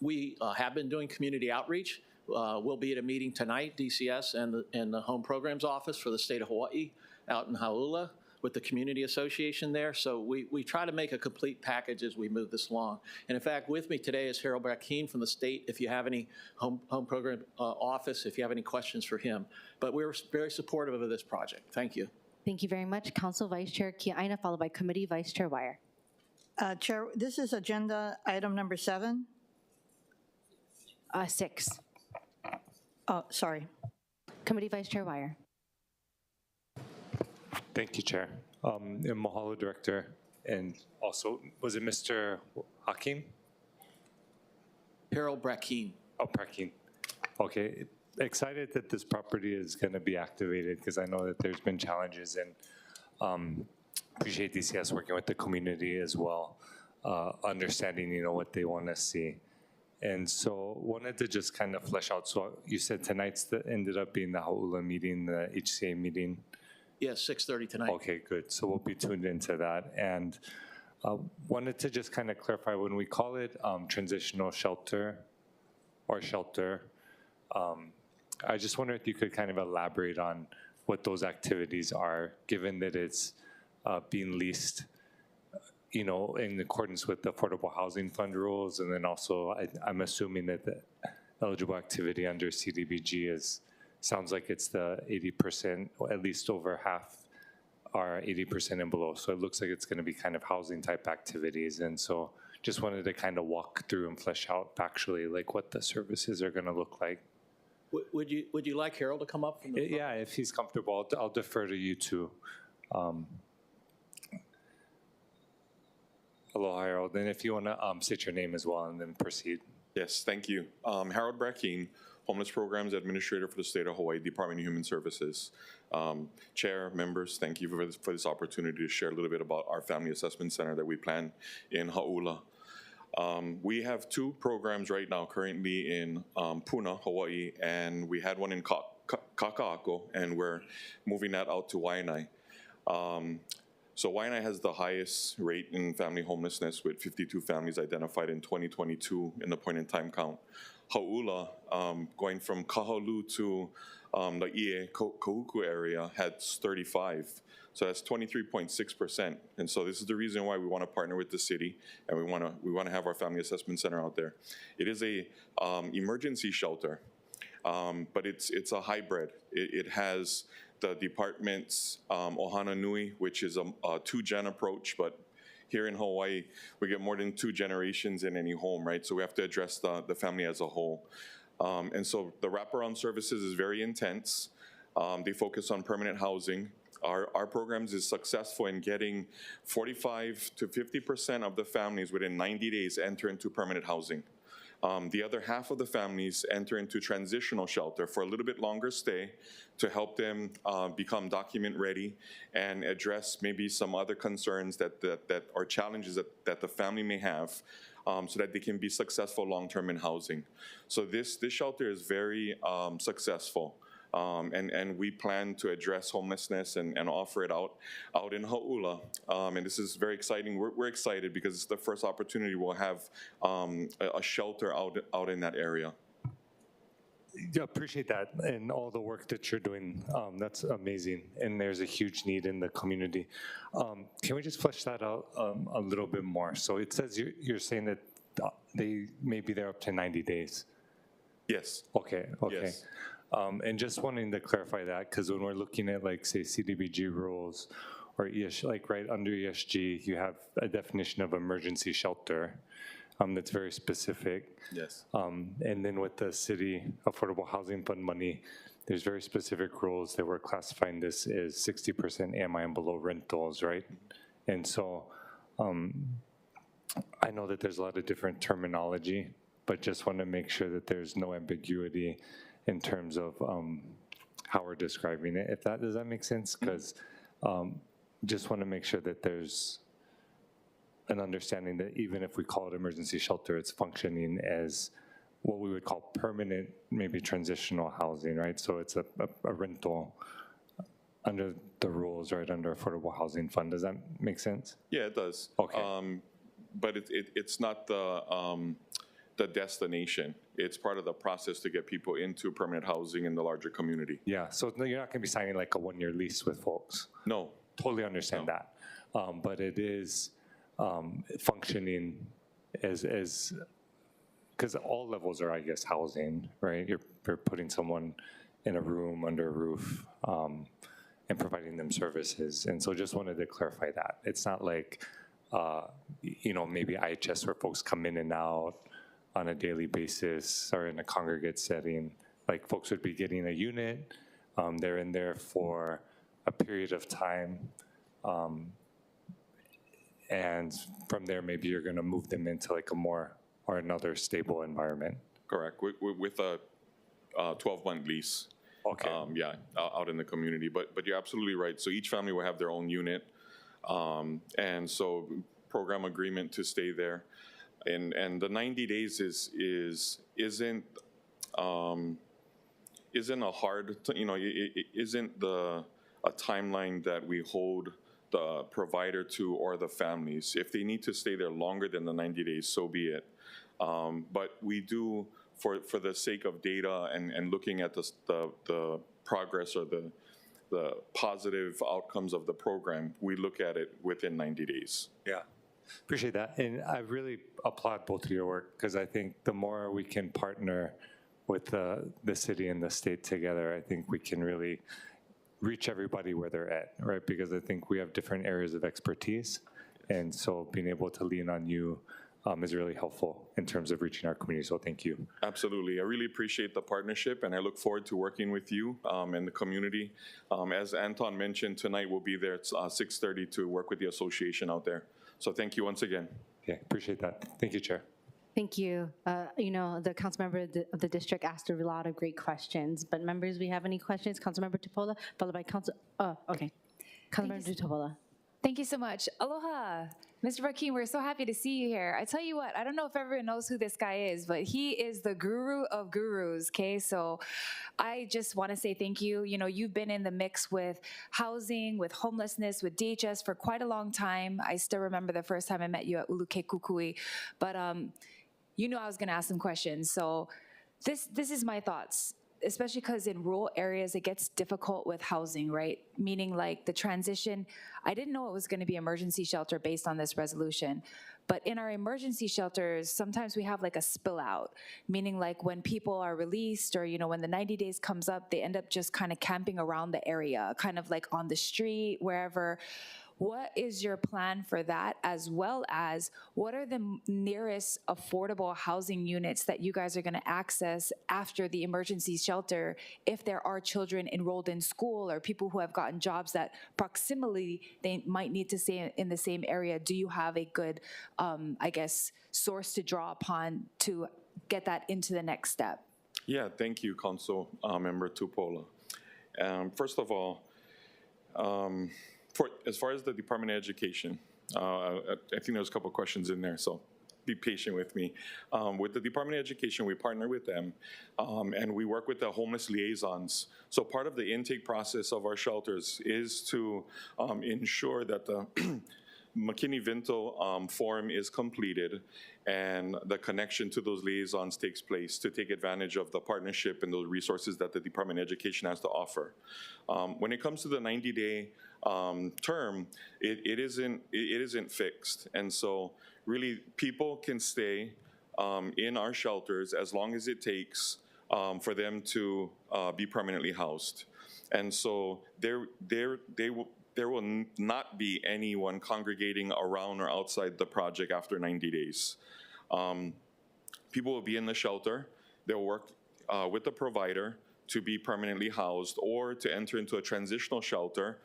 We have been doing community outreach. We'll be at a meeting tonight, DCS and the Home Programs Office for the state of Hawaii out in Hau'ula with the community association there. So we try to make a complete package as we move this along. And in fact, with me today is Harold Brackeen from the state. If you have any home program office, if you have any questions for him. But we're very supportive of this project. Thank you. Thank you very much. Council Vice Chair Kia'aina, followed by Committee Vice Chair Wire. Chair, this is agenda item number 7. 6. Oh, sorry. Committee Vice Chair Wire. Thank you, Chair. And mahalo, Director. And also, was it Mr. Hakeem? Harold Brackeen. Oh, Brackeen. Okay. excited that this property is going to be activated because I know that there's been challenges, and appreciate DCS working with the community as well, understanding, what they want to see. And so wanted to just kind of flesh out. So you said tonight's ended up being the Hau'ula meeting, the HCA meeting. Yes, 6:30 tonight. Okay, good. So we'll be tuned into that. And wanted to just kind of clarify, when we call it transitional shelter or shelter, I just wonder if you could kind of elaborate on what those activities are, given that it's being leased, in accordance with the Affordable Housing Fund rules. And then also, I'm assuming that the eligible activity under CDBG sounds like it's the 80%, or at least over half are 80% and below. So it looks like it's going to be kind of housing type activities. And so just wanted to kind of walk through and flesh out factually like what the services are going to look like. Would you like Harold to come up from the front? Yeah, if he's comfortable, I'll defer to you two. Hello, Harold. And if you want to state your name as well and then proceed. Yes, thank you. Harold Brackeen, Homeless Programs Administrator for the State of Hawaii, Department of Human Services. Chair, members, thank you for this opportunity to share a little bit about our Family Assessment Center that we plan in Hau'ula. We have two programs right now currently in Puna, Hawaii, and we had one in Kaka'ako, and we're moving that out to Waianae. So Waianae has the highest rate in family homelessness with 52 families identified in 2022 in the point-in-time count. Hau'ula, going from Kahalu to the Ie Kahuku area, had 35. So that's 23.6%. And so this is the reason why we want to partner with the city, and we want to have our Family Assessment Center out there. It is a emergency shelter, but it's a hybrid. It has the department's Ohana Nui, which is a 2-gen approach, but here in Hawaii, we get more than 2 generations in any home, right? So we have to address the family as a whole. And so the wraparound services is very intense. They focus on permanent housing. Our programs is successful in getting 45 to 50% of the families within 90 days enter into permanent housing. The other half of the families enter into transitional shelter for a little bit longer stay to help them become document ready and address maybe some other concerns that are challenges that the family may have, so that they can be successful long-term in housing. So this shelter is very successful. And we plan to address homelessness and offer it out in Hau'ula. And this is very exciting. We're excited because it's the first opportunity we'll have a shelter out in that area. Yeah, appreciate that and all the work that you're doing. That's amazing. And there's a huge need in the community. Can we just flesh that out a little bit more? So it says you're saying that they may be there up to 90 days. Yes. Okay. Yes. And just wanting to clarify that, because when we're looking at, like, say, CDBG rules or ESG, like right under ESG, you have a definition of emergency shelter that's very specific. Yes. And then with the city Affordable Housing Fund money, there's very specific rules that we're classifying this as 60% AMI and below rentals, right? And so I know that there's a lot of different terminology, but just want to make sure that there's no ambiguity in terms of how we're describing it. Does that make sense? Because just want to make sure that there's an understanding that even if we call it emergency shelter, it's functioning as what we would call permanent, maybe transitional housing, right? So it's a rental under the rules, right, under Affordable Housing Fund. Does that make sense? Yeah, it does. Okay. But it's not the destination. It's part of the process to get people into permanent housing in the larger community. Yeah, so you're not going to be signing like a 1-year lease with folks. No. Totally understand that. But it is functioning as because all levels are, I guess, housing, right? You're putting someone in a room under a roof and providing them services. And so just wanted to clarify that. It's not like, maybe IHS where folks come in and out on a daily basis or in a congregate setting. Like, folks would be getting a unit. They're in there for a period of time. And from there, maybe you're going to move them into like a more or another stable environment. Correct. With 12-month lease. Okay. Yeah, out in the community. But you're absolutely right. So each family will have their own unit, and so program agreement to stay there, and the 90 days isn't a hard, it isn't a timeline that we hold the provider to or the families. If they need to stay there longer than the 90 days, so be it. But we do, for the sake of data and looking at the progress or the positive outcomes of the program, we look at it within 90 days. Yeah, appreciate that. And I really applaud both of your work, because I think the more we can partner with the city and the state together, I think we can really reach everybody where they're at, right? Because I think we have different areas of expertise. And so being able to lean on you is really helpful in terms of reaching our community. So thank you. Absolutely. I really appreciate the partnership, and I look forward to working with you and the community. As Anton mentioned, tonight we'll be there at 6:30 to work with the association out there. So thank you once again. Yeah, appreciate that. Thank you, Chair. Thank you. The council member of the district asked a lot of great questions, but members, we have any questions? Councilmember Tupola, followed by Councilmember Tupola. Thank you so much. Aloha. Mr. Rakim, we're so happy to see you here. I tell you what, I don't know if everyone knows who this guy is, but he is the guru of gurus, okay? So I just want to say thank you. You know, you've been in the mix with housing, with homelessness, with DHS for quite a long time. I still remember the first time I met you at Uluke Kukui, but you knew I was going to ask some questions. So this is my thoughts, especially because in rural areas, it gets difficult with housing, right? Meaning like the transition, I didn't know it was gonna be emergency shelter based on this resolution, but in our emergency shelters, sometimes we have like a spill out, meaning like when people are released or, when the 90 days comes up, they end up just kind of camping around the area, kind of like on the street, wherever. What is your plan for that, as well as what are the nearest affordable housing units that you guys are going to access after the emergency shelter if there are children enrolled in school or people who have gotten jobs that proximally they might need to stay in the same area? Do you have a good, source to draw upon to get that into the next step? Yeah, thank you, Council Member Tupola. First of all, as far as the Department of Education, I think there's a couple of questions in there, so be patient with me. With the Department of Education, we partner with them, and we work with the homeless liaisons. So part of the intake process of our shelters is to ensure that the McKinney-Vento form is completed and the connection to those liaisons takes place to take advantage of the partnership and those resources that the Department of Education has to offer. When it comes to the 90-day term, it isn't fixed. And so really people can stay in our shelters as long as it takes for them to be permanently housed. And so there will not be anyone congregating around or outside the project after 90 days. People will be in the shelter. They'll work with the provider to be permanently housed or to enter into a transitional shelter.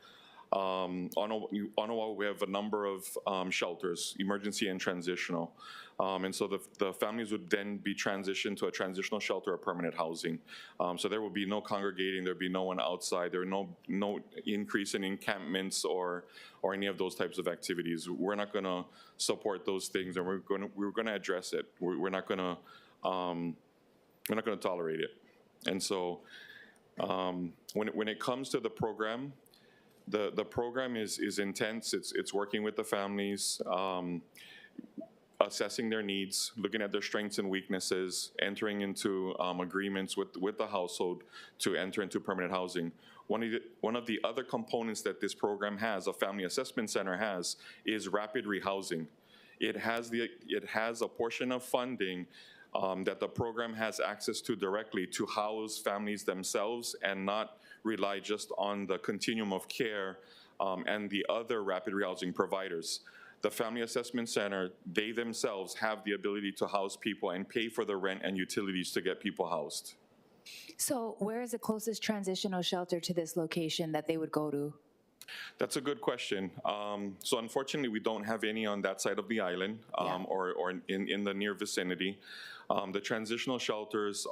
On Oahu, we have a number of shelters, emergency and transitional. And so the families would then be transitioned to a transitional shelter or permanent housing. So there will be no congregating, there'll be no one outside, there will no increase in encampments or any of those types of activities. We're not gonna support those things, and we're gonna address it. We're not gonna tolerate it. And so when it comes to the program, the program is intense. It's working with the families, assessing their needs, looking at their strengths and weaknesses, entering into agreements with the household to enter into permanent housing. One of the other components that this program has, a family assessment center has, is rapid rehousing. It has a portion of funding that the program has access to directly to house families themselves and not rely just on the continuum of care and the other rapid rehousing providers. The Family Assessment Center, they themselves have the ability to house people and pay for the rent and utilities to get people housed. So where is the closest transitional shelter to this location that they would go to? That's a good question. So unfortunately, we don't have any on that side of the island or in the near vicinity. The transitional shelters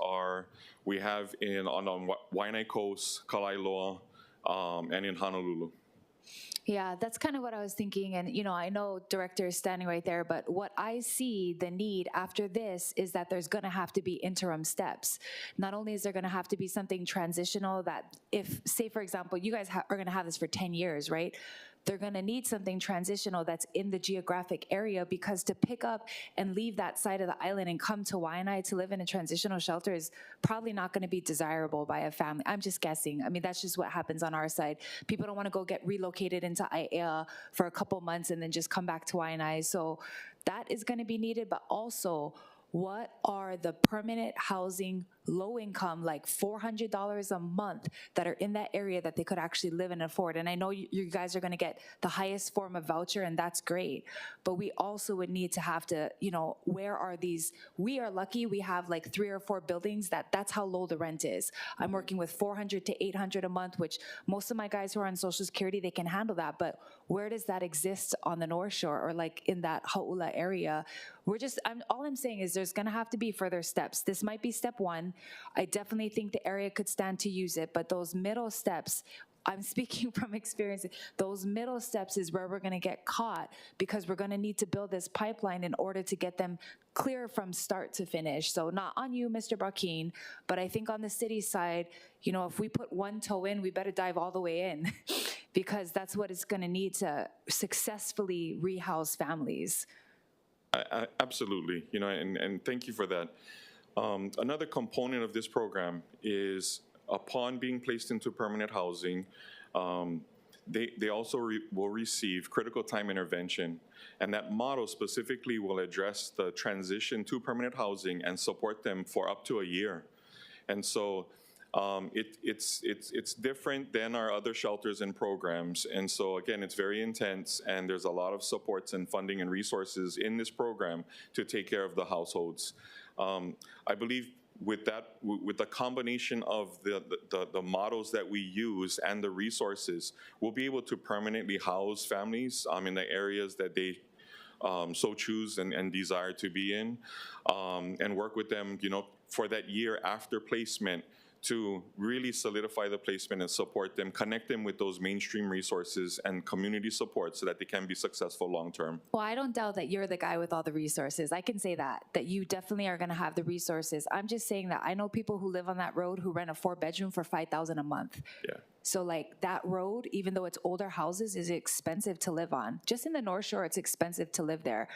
we have on Waianae Coast, Kalailoa, and in Honolulu. Yeah, that's kind of what I was thinking. And, I know director is standing right there, but what I see the need after this is that there's going to have to be interim steps. Not only is there going to have to be something transitional that if, say, for example, you guys are going to have this for 10 years, right? They're going to need something transitional that's in the geographic area, because to pick up and leave that side of the island and come to Waianae to live in a transitional shelter is probably not going to be desirable by a family. I'm just guessing. I mean, that's just what happens on our side. People don't want to go get relocated into Aiea for a couple months and then just come back to Waianae. So that is going to be needed, but also, what are the permanent housing, low income, like $400 a month that are in that area that they could actually live and afford? And I know you guys are going to get the highest form of voucher, and that's great. But we also would need to have to, where are these? We are lucky we have like 3 or 4 buildings that's how low the rent is. I'm working with $400 to $800 a month, which most of my guys who are on Social Security, they can handle that. But where does that exist on the North Shore or like in that Hauula area? All I'm saying is there's going to have to be further steps. This might be step 1. I definitely think the area could stand to use it, but those middle steps, I'm speaking from experience, those middle steps is where we're going to get caught, because we're going to need to build this pipeline in order to get them clear from start to finish. So not on you, Mr. Barkeen, but I think on the city side, if we put one toe in, we better dive all the way in because that's what it's going to need to successfully rehouse families. Absolutely, and thank you for that. Another component of this program is upon being placed into permanent housing, they also will receive critical time intervention. And that model specifically will address the transition to permanent housing and support them for up to a year. And so it's different than our other shelters and programs. And so again, it's very intense, and there's a lot of supports and funding and resources in this program to take care of the households. I believe with the combination of the models that we use and the resources, we'll be able to permanently house families in the areas that they so choose and desire to be in, and work with them, for that year after placement, to really solidify the placement and support them, connect them with those mainstream resources and community support so that they can be successful long-term. Well, I don't doubt that you're the guy with all the resources. I can say that you definitely are going to have the resources. I'm just saying that I know people who live on that road who rent a 4-bedroom for $5,000 a month. Yeah. So like that road, even though it's older houses, is expensive to live on. Just in the North Shore, it's expensive to live there.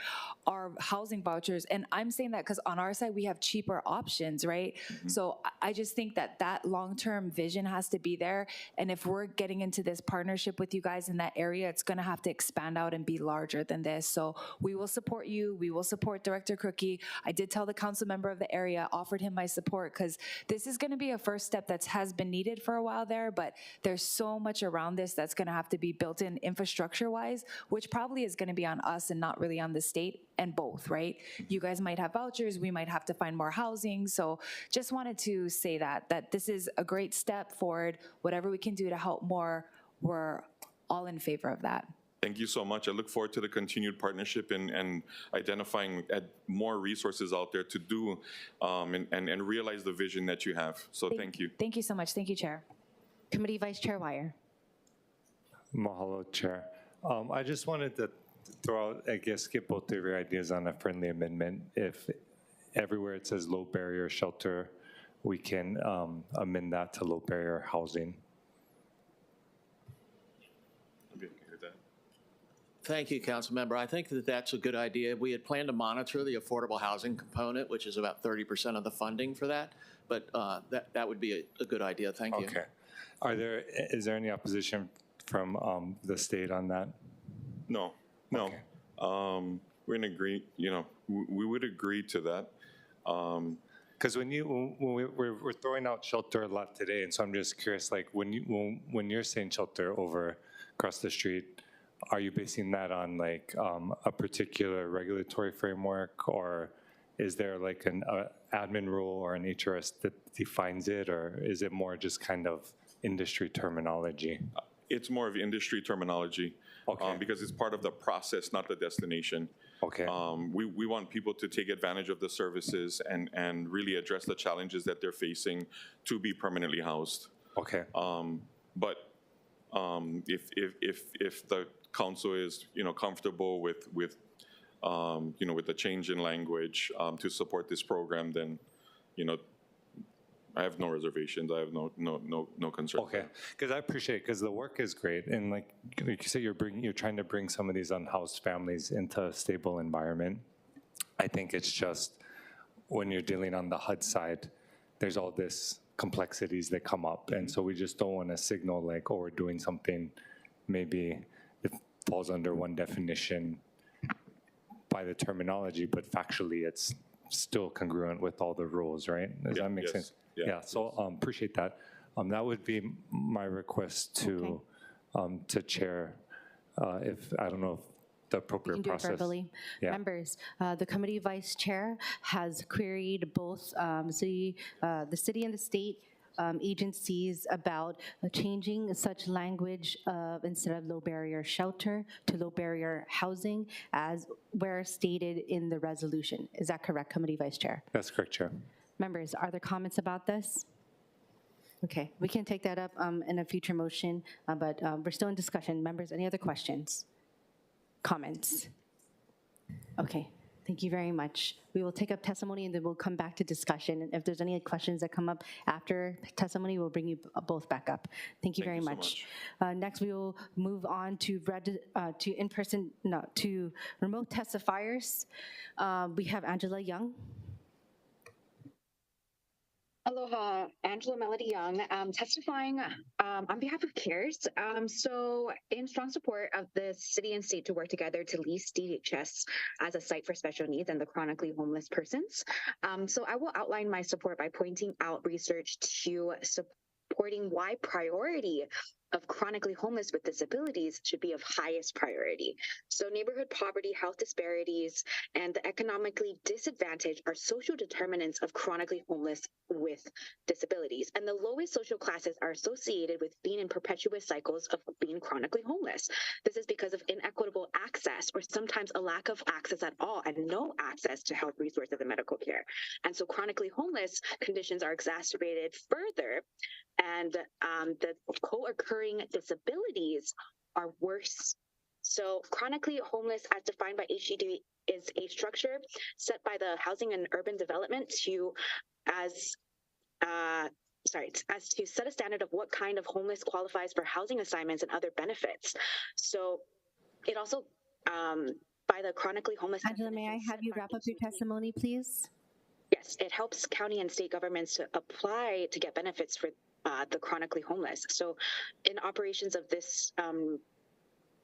Our housing vouchers, and I'm saying that because on our side, we have cheaper options, right? Mm-hmm. So I just think that long-term vision has to be there. And if we're getting into this partnership with you guys in that area, it's going to have to expand out and be larger than this. So we will support you. We will support Director Crookie. I did tell the council member of the area, offered him my support, because this is going to be a first step that has been needed for a while there, but there's so much around this that's going to have to be built in infrastructure-wise, which probably is going to be on us and not really on the state, and both, right? You guys might have vouchers, we might have to find more housing. So just wanted to say that this is a great step forward. Whatever we can do to help more, we're all in favor of that. Thank you so much. I look forward to the continued partnership and identifying more resources out there to do and realize the vision that you have. So thank you. Thank you so much. Thank you, Chair. Committee Vice Chair Wire. Mahalo, Chair. I just wanted to throw out, skip both of your ideas on a friendly amendment. If everywhere it says low barrier shelter, we can amend that to low barrier housing. Thank you, Council Member. I think that's a good idea. We had planned to monitor the affordable housing component, which is about 30% of the funding for that, but that would be a good idea. Thank you. Okay. Is there any opposition from the state on that? No. Okay. We're in agree. We would agree to that. Because we're throwing out shelter a lot today, and so I'm just curious, like when you're saying shelter over across the street, are you basing that on like a particular regulatory framework, or is there like an admin rule or an HRS that defines it, or is it more just kind of industry terminology? It's more of industry terminology. Okay. Because it's part of the process, not the destination. Okay. We want people to take advantage of the services and really address the challenges that they're facing to be permanently housed. Okay. But if the council is comfortable with the change in language to support this program, then I have no reservations. I have no concerns. Okay, because I appreciate because the work is great, and like you say, you're trying to bring some of these unhoused families into a stable environment. I think it's just when you're dealing on the HUD side, there's all this complexities that come up, and so we just don't want to signal like, oh, we're doing something. Maybe it falls under one definition by the terminology, but factually, it's still congruent with all the rules, right? Does that make sense? Yeah, so appreciate that. That would be my request to to chair, if, I don't know if the appropriate process. You can do it verbally. Yeah. Members, the committee vice chair has queried both the city and the state agencies about changing such language instead of low barrier shelter to low barrier housing as where stated in the resolution. Is that correct, committee vice chair? That's correct, Chair. Members, are there comments about this? Okay, we can take that up in a future motion, but we're still in discussion. Members, any other questions? Comments? Okay, thank you very much. We will take up testimony and then we'll come back to discussion. And if there's any questions that come up after testimony, we'll bring you both back up. Thank you very much. Next, we will move on to to remote testifiers. We have Angela Young. Aloha, Angela Melody Young, testifying on behalf of CARES. So in strong support of the city and state to work together to lease DHS as a site for special needs and the chronically homeless persons. So I will outline my support by pointing out research to supporting why priority of chronically homeless with disabilities should be of highest priority. So neighborhood poverty, health disparities, and the economically disadvantaged are social determinants of chronically homeless with disabilities. And the lowest social classes are associated with being in perpetuous cycles of being chronically homeless. This is because of inequitable access or sometimes a lack of access at all and no access to health resources and medical care. And so chronically homeless conditions are exacerbated further, and the co-occurring disabilities are worse. So chronically homeless, as defined by HCD, is a structure set by the Housing and Urban Development to to set a standard of what kind of homeless qualifies for housing assignments and other benefits. So it also, by the chronically homeless... Angela, may I have you wrap up your testimony, please? Yes, it helps county and state governments to apply to get benefits for the chronically homeless. So in operations of this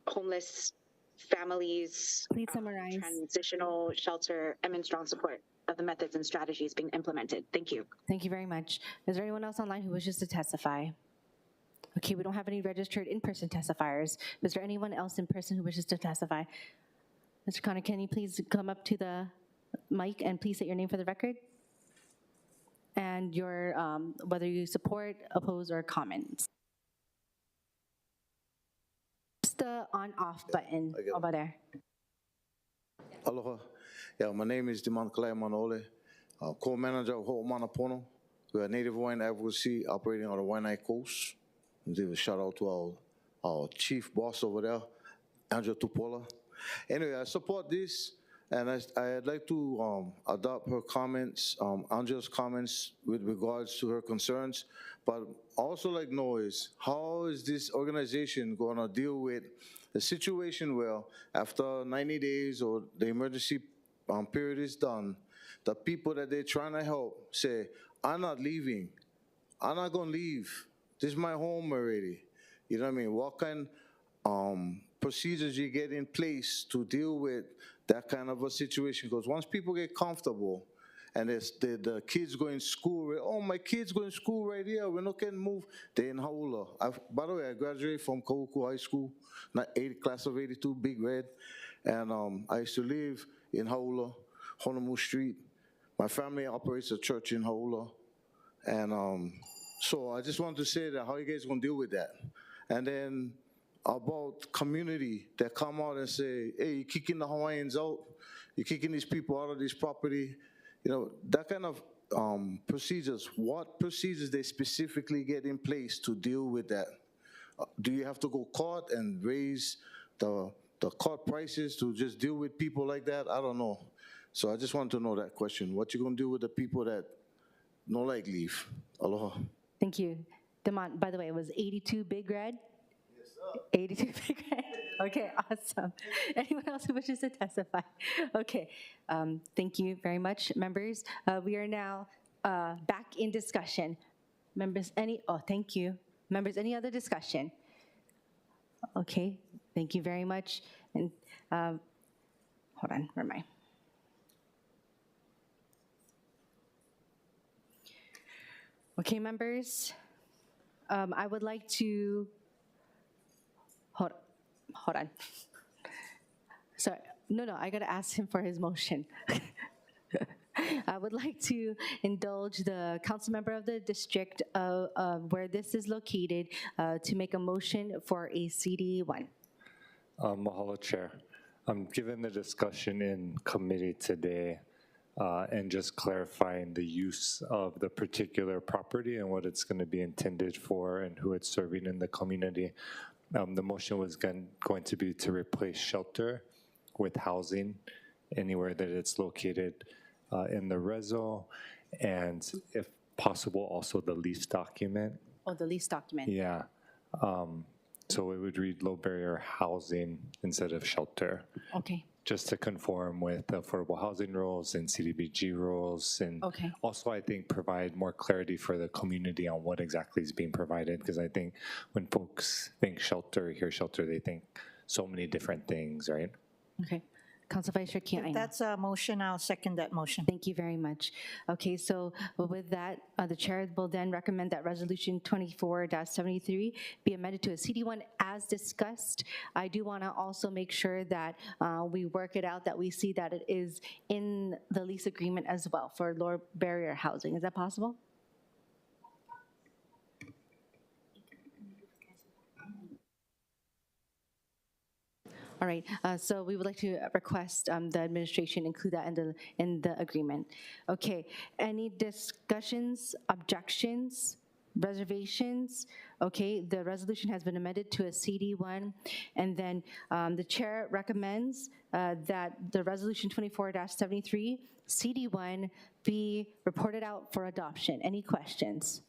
homeless families, please summarize. Transitional shelter, I'm in strong support of the methods and strategies being implemented. Thank you. Thank you very much. Is there anyone else online who wishes to testify? Okay, we don't have any registered in-person testifiers. Is there anyone else in person who wishes to testify? Mr. Connor, can you please come up to the mic and please state your name for the record? And your whether you support, oppose, or comment. Just the on-off button over there. Aloha. Yeah, my name is Dimankalai Manole, co-manager of Ho'omanapono. We're a Native Hawaiian advocacy operating on the Waianae Coast. And give a shout out to our chief boss over there, Angela Tupola. Anyway, I support this. And I'd like to adopt her comments, Angela's comments with regards to her concerns, but also like know is how is this organization going to deal with the situation where after 90 days or the emergency period is done, the people that they're trying to help say, I'm not leaving. I'm not going to leave. This is my home already. You know what I mean? What kind procedures you get in place to deal with that kind of a situation? Because once people get comfortable and the kids go in school, oh, my kids go in school right here, we're not getting moved, they're in Haula. By the way, I graduated from Kauku High School, class of 82, Big Red, and I used to live in Haula, Honolulu Street. My family operates a church in Haula, and so I just wanted to say that how you guys going to deal with that? And then about community that come out and say, hey, you're kicking the Hawaiians out, you're kicking these people out of this property, you know, that kind of procedures, what procedures they specifically get in place to deal with that? Do you have to go court and raise the court prices to just deal with people like that? I don't know. So I just want to know that question. What you gonna do with the people that no like leave? Aloha. Thank you. Demont, by the way, it was 82 Big Red? 82 Big Red. Okay, awesome. Anyone else who wishes to testify? Okay, thank you very much, members. We are now back in discussion. Members, thank you. Members, any other discussion? Okay, thank you very much. And hold on, where am I? Okay, members, I would like to, hold on. Sorry, no, I gotta ask him for his motion. I would like to indulge the council member of the district where this is located to make a motion for a CD1. Mahalo, Chair. Given the discussion in committee today and just clarifying the use of the particular property and what it's going to be intended for and who it's serving in the community, the motion was going to be to replace shelter with housing anywhere that it's located in the reso, and if possible, also the lease document. Oh, the lease document. Yeah. So it would read low barrier housing instead of shelter. Okay. Just to conform with the affordable housing rules and CDBG rules, and also I think provide more clarity for the community on what exactly is being provided, because I think when folks think shelter, hear shelter, they think so many different things, right? Okay. Council Vice Chair Kiaina. If that's a motion, I'll second that motion. Thank you very much. Okay, so with that, the chair will then recommend that Resolution 24-73 be amended to a CD1 as discussed. I do want to also make sure that we work it out, that we see that it is in the lease agreement as well for lower barrier housing. Is that possible? All right, so we would like to request the administration include that in the agreement. Okay, any discussions, objections, reservations? Okay, the resolution has been amended to a CD1, and then the chair recommends that the resolution 24-73 CD1 be reported out for adoption. Any questions?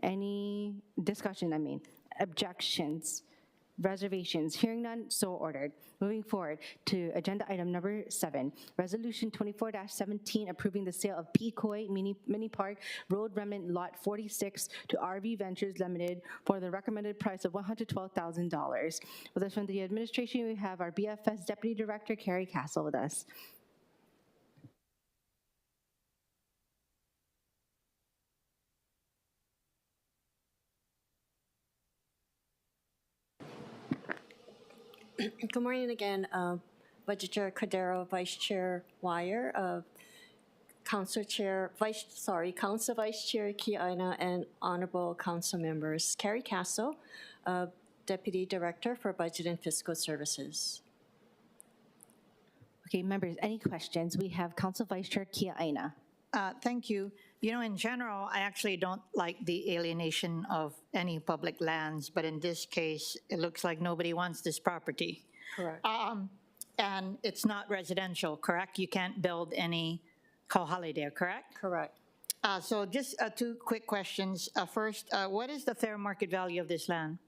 Any discussion, objections? Reservations? Hearing none, so ordered. Moving forward to agenda item number 7, Resolution 24-17 approving the sale of Pecoy Mini Park Road Remnant Lot 46 to RV Ventures Limited for the recommended price of $112,000. With us from the administration, we have our BFS Deputy Director, Carrie Castle, with us. Good morning again, Budget Chair Cordero, Vice Chair Wire, Council Vice Chair Kiaina, and Honorable Council Members. Carrie Castle, Deputy Director for Budget and Fiscal Services. Okay, members, any questions? We have Council Vice Chair Kiaina. Thank you. You know, in general, I actually don't like the alienation of any public lands, but in this case, it looks like nobody wants this property. Correct. And it's not residential, correct? You can't build any kauhale there, correct? Correct. So just 2 quick questions. First, what is the fair market value of this land?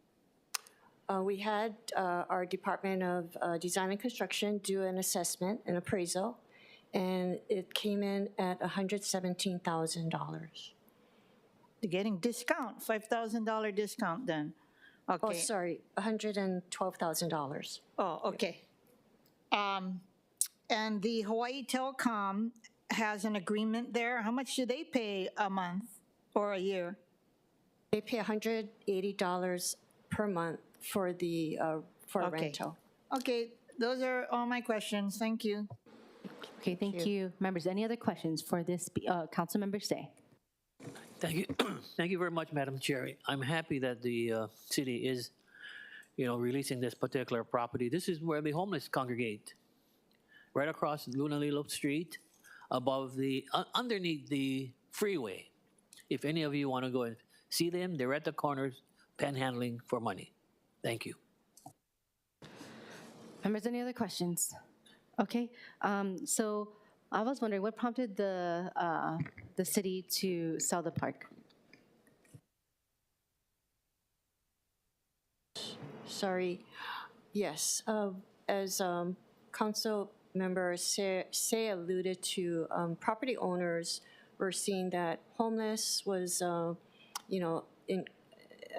We had our Department of Design and Construction do an assessment, an appraisal, and it came in at $117,000. They're getting discount, $5,000 discount then. Okay. Oh, sorry, $112,000. Oh, okay. And the Hawaii Telecom has an agreement there. How much do they pay a month or a year? They pay $180 per month for the rental. Okay, those are all my questions. Thank you. Okay, thank you. Members, any other questions for this? Council Member Say. Thank you. Thank you very much, Madam Chair. I'm happy that the city is, releasing this particular property. This is where the homeless congregate, right across Honolulu Street, underneath the freeway. If any of you want to go and see them, they're at the corners panhandling for money. Thank you. Members, any other questions? Okay, so I was wondering what prompted the city to sell the park? Sorry. Yes, as council member Say alluded to, property owners were seeing that homeless was,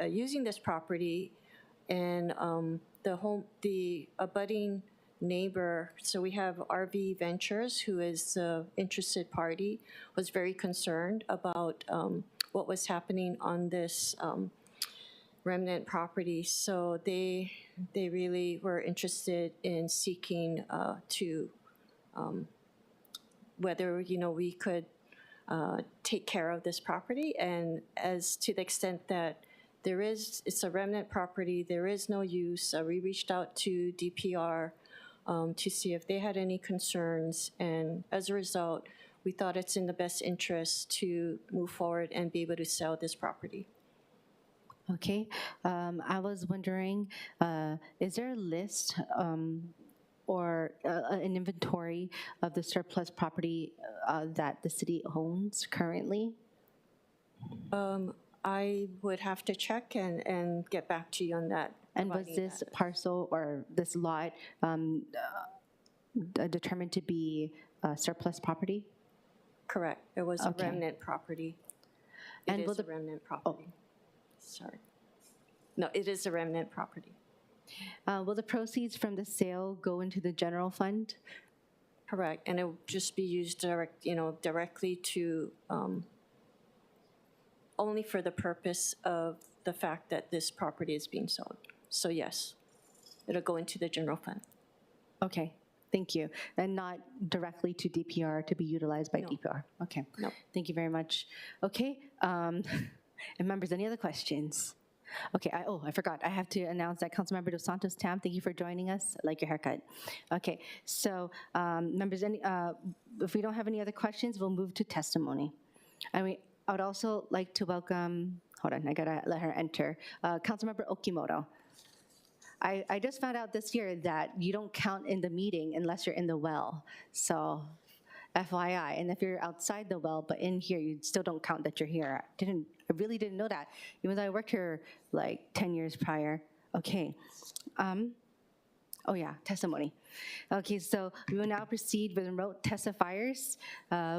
using this property, and the abutting neighbor, so we have RV Ventures, who is the interested party, was very concerned about what was happening on this remnant property. So they really were interested in seeking to whether we could take care of this property, and as to the extent that it's a remnant property, there is no use. We reached out to DPR to see if they had any concerns, and as a result, we thought it's in the best interest to move forward and be able to sell this property. Okay, I was wondering, is there a list or an inventory of the surplus property that the city owns currently? I would have to check and get back to you on that. And was this parcel or this lot determined to be surplus property? Correct. It was a remnant property. It is a remnant property. Sorry. No, it is a remnant property. Will the proceeds from the sale go into the general fund? Correct, and it will just be used directly to, only for the purpose of the fact that this property is being sold. So yes, it'll go into the general fund. Okay, thank you. And not directly to DPR to be utilized by DPR? Okay, thank you very much. Okay, and members, any other questions? Okay, I forgot. I have to announce that Councilmember Dos Santos Tam, thank you for joining us. I like your haircut. Okay, so members, if we don't have any other questions, we'll move to testimony. I would also like to welcome, hold on, I gotta let her enter, Councilmember Okimoto. I just found out this year that you don't count in the meeting unless you're in the well. So FYI, and if you're outside the well but in here, you still don't count that you're here. I really didn't know that, even though I worked here like 10 years prior. Okay. Oh yeah, testimony. Okay, so we will now proceed with remote testifiers.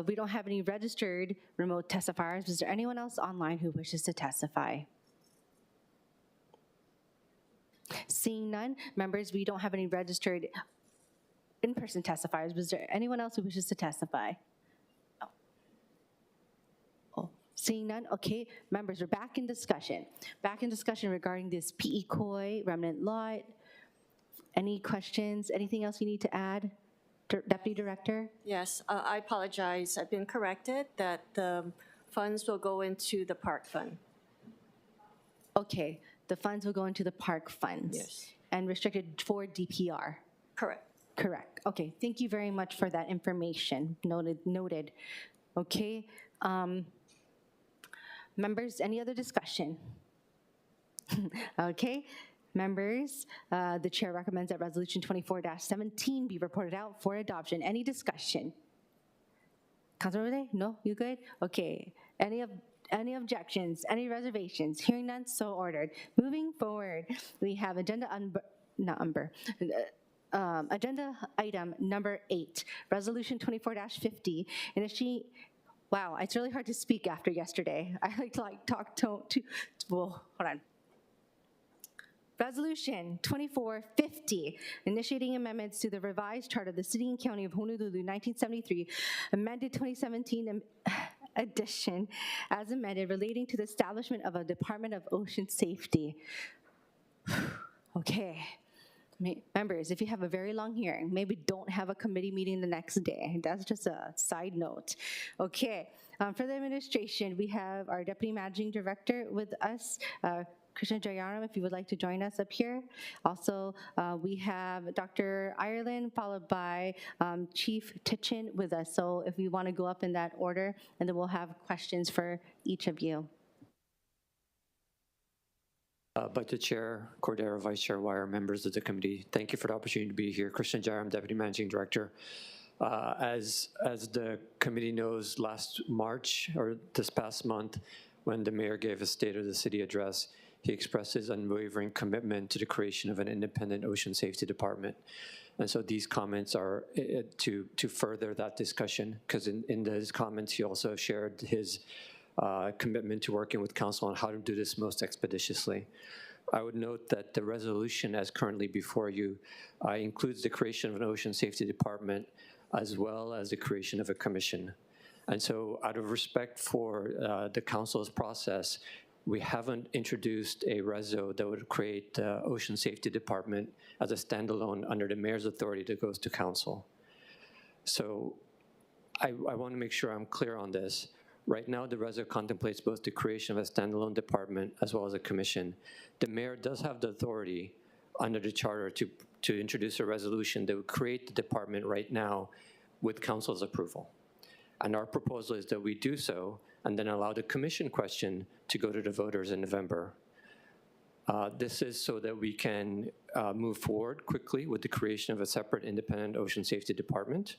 We don't have any registered remote testifiers. Is there anyone else online who wishes to testify? Seeing none, members, we don't have any registered in-person testifiers. Was there anyone else who wishes to testify? Oh, seeing none, okay. Members, we're back in discussion. Back in discussion regarding this PE Koi remnant lot. Any questions? Anything else you need to add, Deputy Director? Yes, I apologize. I've been corrected that the funds will go into the park fund. Okay, the funds will go into the park funds. Yes. And restricted for DPR. Correct. Correct. Okay, thank you very much for that information. Noted. Okay. Members, any other discussion? Okay. Members, the chair recommends that Resolution 24-17 be reported out for adoption. Any discussion? Councilmember Day? No? You good? Okay. Any objections? Any reservations? Hearing none, so ordered. Moving forward, we have agenda item number 8, Resolution 24-50. Wow, it's really hard to speak after yesterday. I like to talk to well, hold on. Resolution 2450, initiating amendments to the revised charter of the City and County of Honolulu, 1973, amended 2017 edition, as amended, relating to the establishment of a Department of Ocean Safety. Okay. Members, if you have a very long hearing, maybe don't have a committee meeting the next day. That's just a side note. Okay, for the administration, we have our Deputy Managing Director with us, Krishna Jayaram, if you would like to join us up here. Also, we have Dr. Ireland, followed by Chief Tichin with us. So if we want to go up in that order, and then we'll have questions for each of you. Budget Chair Cordero, Vice Chair Wire, members of the committee, thank you for the opportunity to be here. Christian Jaram, Deputy Managing Director. As the committee knows, last March, or this past month, when the mayor gave a State of the City address, he expressed his unwavering commitment to the creation of an independent ocean safety department. And so these comments are to further that discussion, because in his comments, he also shared his commitment to working with council on how to do this most expeditiously. I would note that the resolution as currently before you includes the creation of an ocean safety department as well as the creation of a commission. And so out of respect for the council's process, we haven't introduced a reso that would create the Ocean Safety Department as a standalone under the mayor's authority that goes to council. So I want to make sure I'm clear on this. Right now, the reso contemplates both the creation of a standalone department as well as a commission. The mayor does have the authority under the charter to introduce a resolution that would create the department right now with council's approval. And our proposal is that we do so and then allow the commission question to go to the voters in November. This is so that we can move forward quickly with the creation of a separate independent ocean safety department.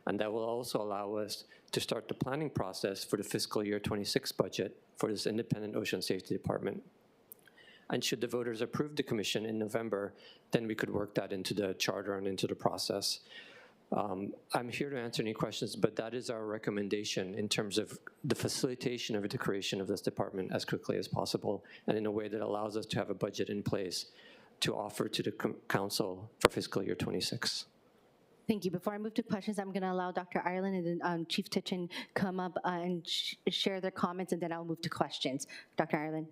And that will also allow us to start the planning process for the fiscal year 26 budget for this independent ocean safety department. And should the voters approve the commission in November, then we could work that into the charter and into the process. I'm here to answer any questions, but that is our recommendation in terms of the facilitation of the creation of this department as quickly as possible and in a way that allows us to have a budget in place to offer to the council for fiscal year 26. Thank you. Before I move to questions, I'm going to allow Dr. Ireland and then Chief Tichin come up and share their comments, and then I'll move to questions. Dr. Ireland.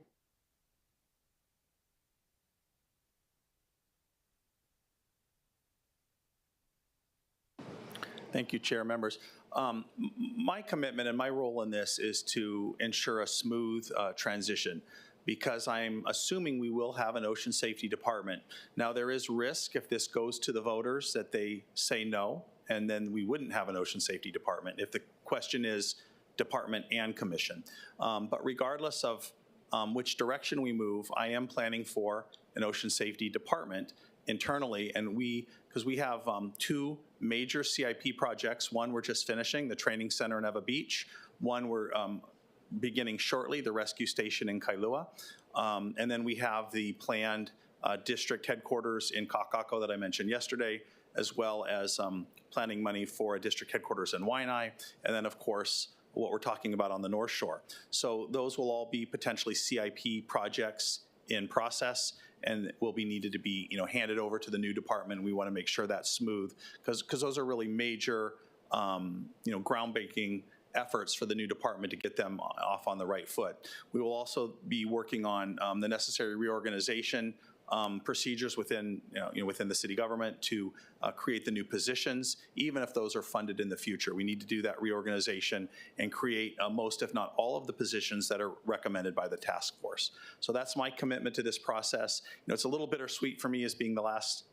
Thank you, Chair, members. My commitment and my role in this is to ensure a smooth transition, because I'm assuming we will have an ocean safety department. Now, there is risk if this goes to the voters that they say no, and then we wouldn't have an ocean safety department if the question is department and commission. But regardless of which direction we move, I am planning for an ocean safety department internally, and because we have two major CIP projects. One we're just finishing, the training center in Eva Beach. One we're beginning shortly, the rescue station in Kailua. And then we have the planned district headquarters in Kakako that I mentioned yesterday, as well as planning money for a district headquarters in Waianae. And then, of course, what we're talking about on the North Shore. So those will all be potentially CIP projects in process and will be needed to be handed over to the new department. We want to make sure that's smooth because those are really major groundbreaking efforts for the new department to get them off on the right foot. We will also be working on the necessary reorganization procedures within within the city government to create the new positions, even if those are funded in the future. We need to do that reorganization and create most, if not all, of the positions that are recommended by the task force. So that's my commitment to this process. It's a little bittersweet for me as being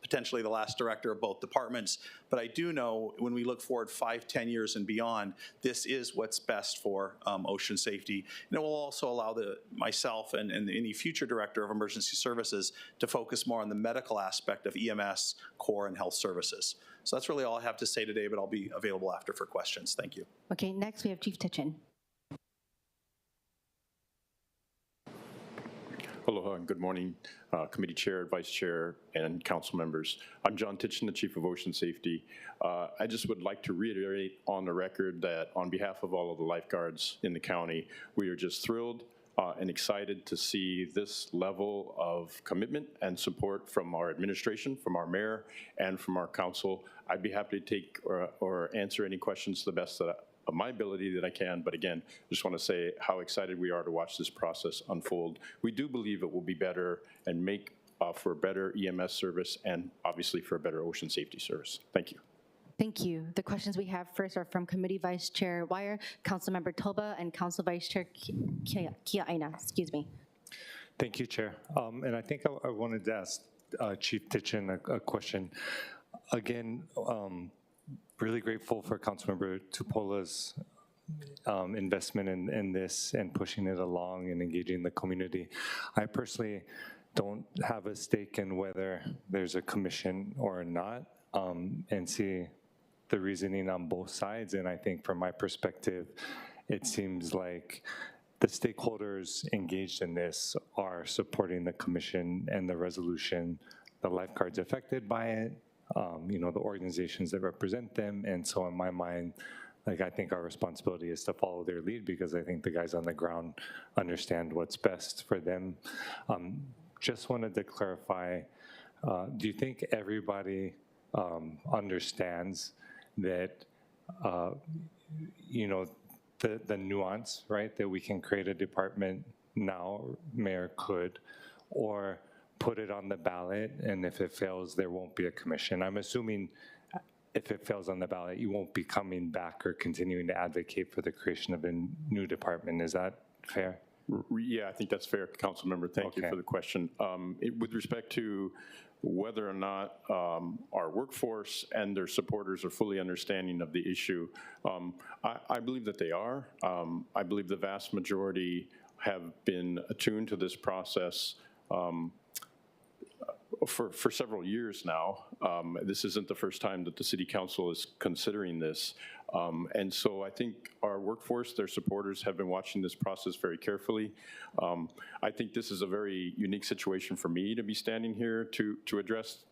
potentially the last director of both departments, but I do know when we look forward 5, 10 years and beyond, this is what's best for ocean safety. And it will also allow myself and any future director of emergency services to focus more on the medical aspect of EMS, core, and health services. So that's really all I have to say today, but I'll be available after for questions. Thank you. Okay, next we have Chief Tichin. Aloha and good morning, Committee Chair, Vice Chair, and Council members. I'm John Tichin, the Chief of Ocean Safety. I just would like to reiterate on the record that on behalf of all of the lifeguards in the county, we are just thrilled and excited to see this level of commitment and support from our administration, from our mayor, and from our council. I'd be happy to take or answer any questions to the best of my ability that I can, but again, just want to say how excited we are to watch this process unfold. We do believe it will be better and make for better EMS service and obviously for a better ocean safety service. Thank you. Thank you. The questions we have first are from Committee Vice Chair Wire, Councilmember Toba, and Council Vice Chair Kiaina. Excuse me. Thank you, Chair. And I think I wanted to ask Chief Tichin a question. Again, really grateful for Councilmember Tupola's investment in this and pushing it along and engaging the community. I personally don't have a stake in whether there's a commission or not, and see the reasoning on both sides. And I think from my perspective, it seems like the stakeholders engaged in this are supporting the commission and the resolution, the lifeguards affected by it, the organizations that represent them. And so in my mind, I think our responsibility is to follow their lead, because I think the guys on the ground understand what's best for them. Just wanted to clarify, do you think everybody understands that, the nuance, right, that we can create a department now, mayor could, or put it on the ballot, and if it fails, there won't be a commission? I'm assuming if it fails on the ballot, you won't be coming back or continuing to advocate for the creation of a new department. Is that fair? Yeah, I think that's fair, Council Member. Thank you for the question. With respect to whether or not our workforce and their supporters are fully understanding of the issue, I believe that they are. I believe the vast majority have been attuned to this process for several years now. This isn't the first time that the City Council is considering this. And so I think our workforce, their supporters, have been watching this process very carefully. I think this is a very unique situation for me to be standing here to address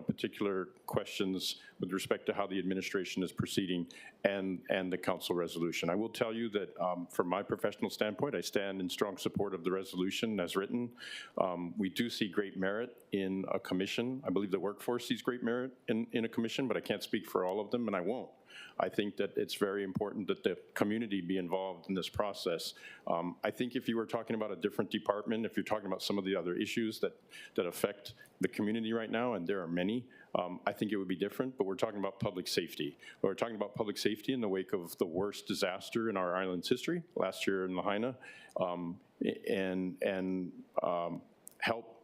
particular questions with respect to how the administration is proceeding and the council resolution. I will tell you that from my professional standpoint, I stand in strong support of the resolution as written. We do see great merit in a commission. I believe the workforce sees great merit in a commission, but I can't speak for all of them, and I won't. I think that it's very important that the community be involved in this process. I think if you were talking about a different department, if you're talking about some of the other issues that affect the community right now, and there are many, I think it would be different, but we're talking about public safety. We're talking about public safety in the wake of the worst disaster in our island's history last year in Lahaina, help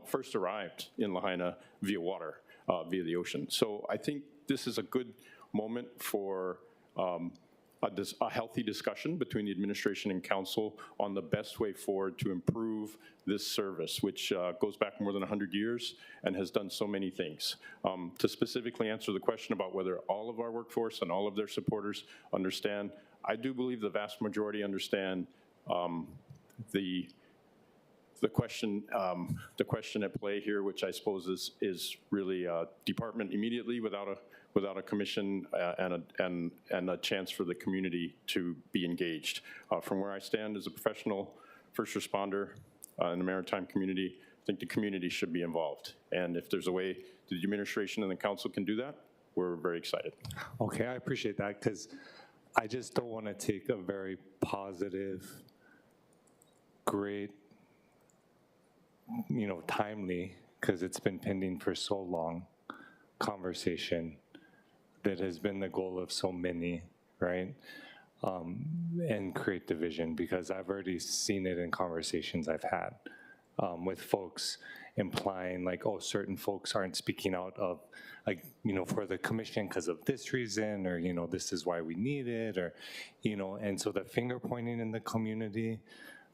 first arrived in Lahaina via water, via the ocean. So I think this is a good moment for a healthy discussion between the administration and council on the best way forward to improve this service, which goes back more than 100 years and has done so many things. To specifically answer the question about whether all of our workforce and all of their supporters understand, I do believe the vast majority understand the question at play here, which I suppose is really a department immediately without a commission and a chance for the community to be engaged. From where I stand as a professional first responder in the maritime community, I think the community should be involved. And if there's a way the administration and the council can do that, we're very excited. Okay, I appreciate that, because I just don't want to take a very positive, great, timely, because it's been pending for so long, conversation that has been the goal of so many, right? And create division, because I've already seen it in conversations I've had with folks implying like, oh, certain folks aren't speaking out of, like, for the commission because of this reason, or, this is why we need it, or, and so the finger pointing in the community,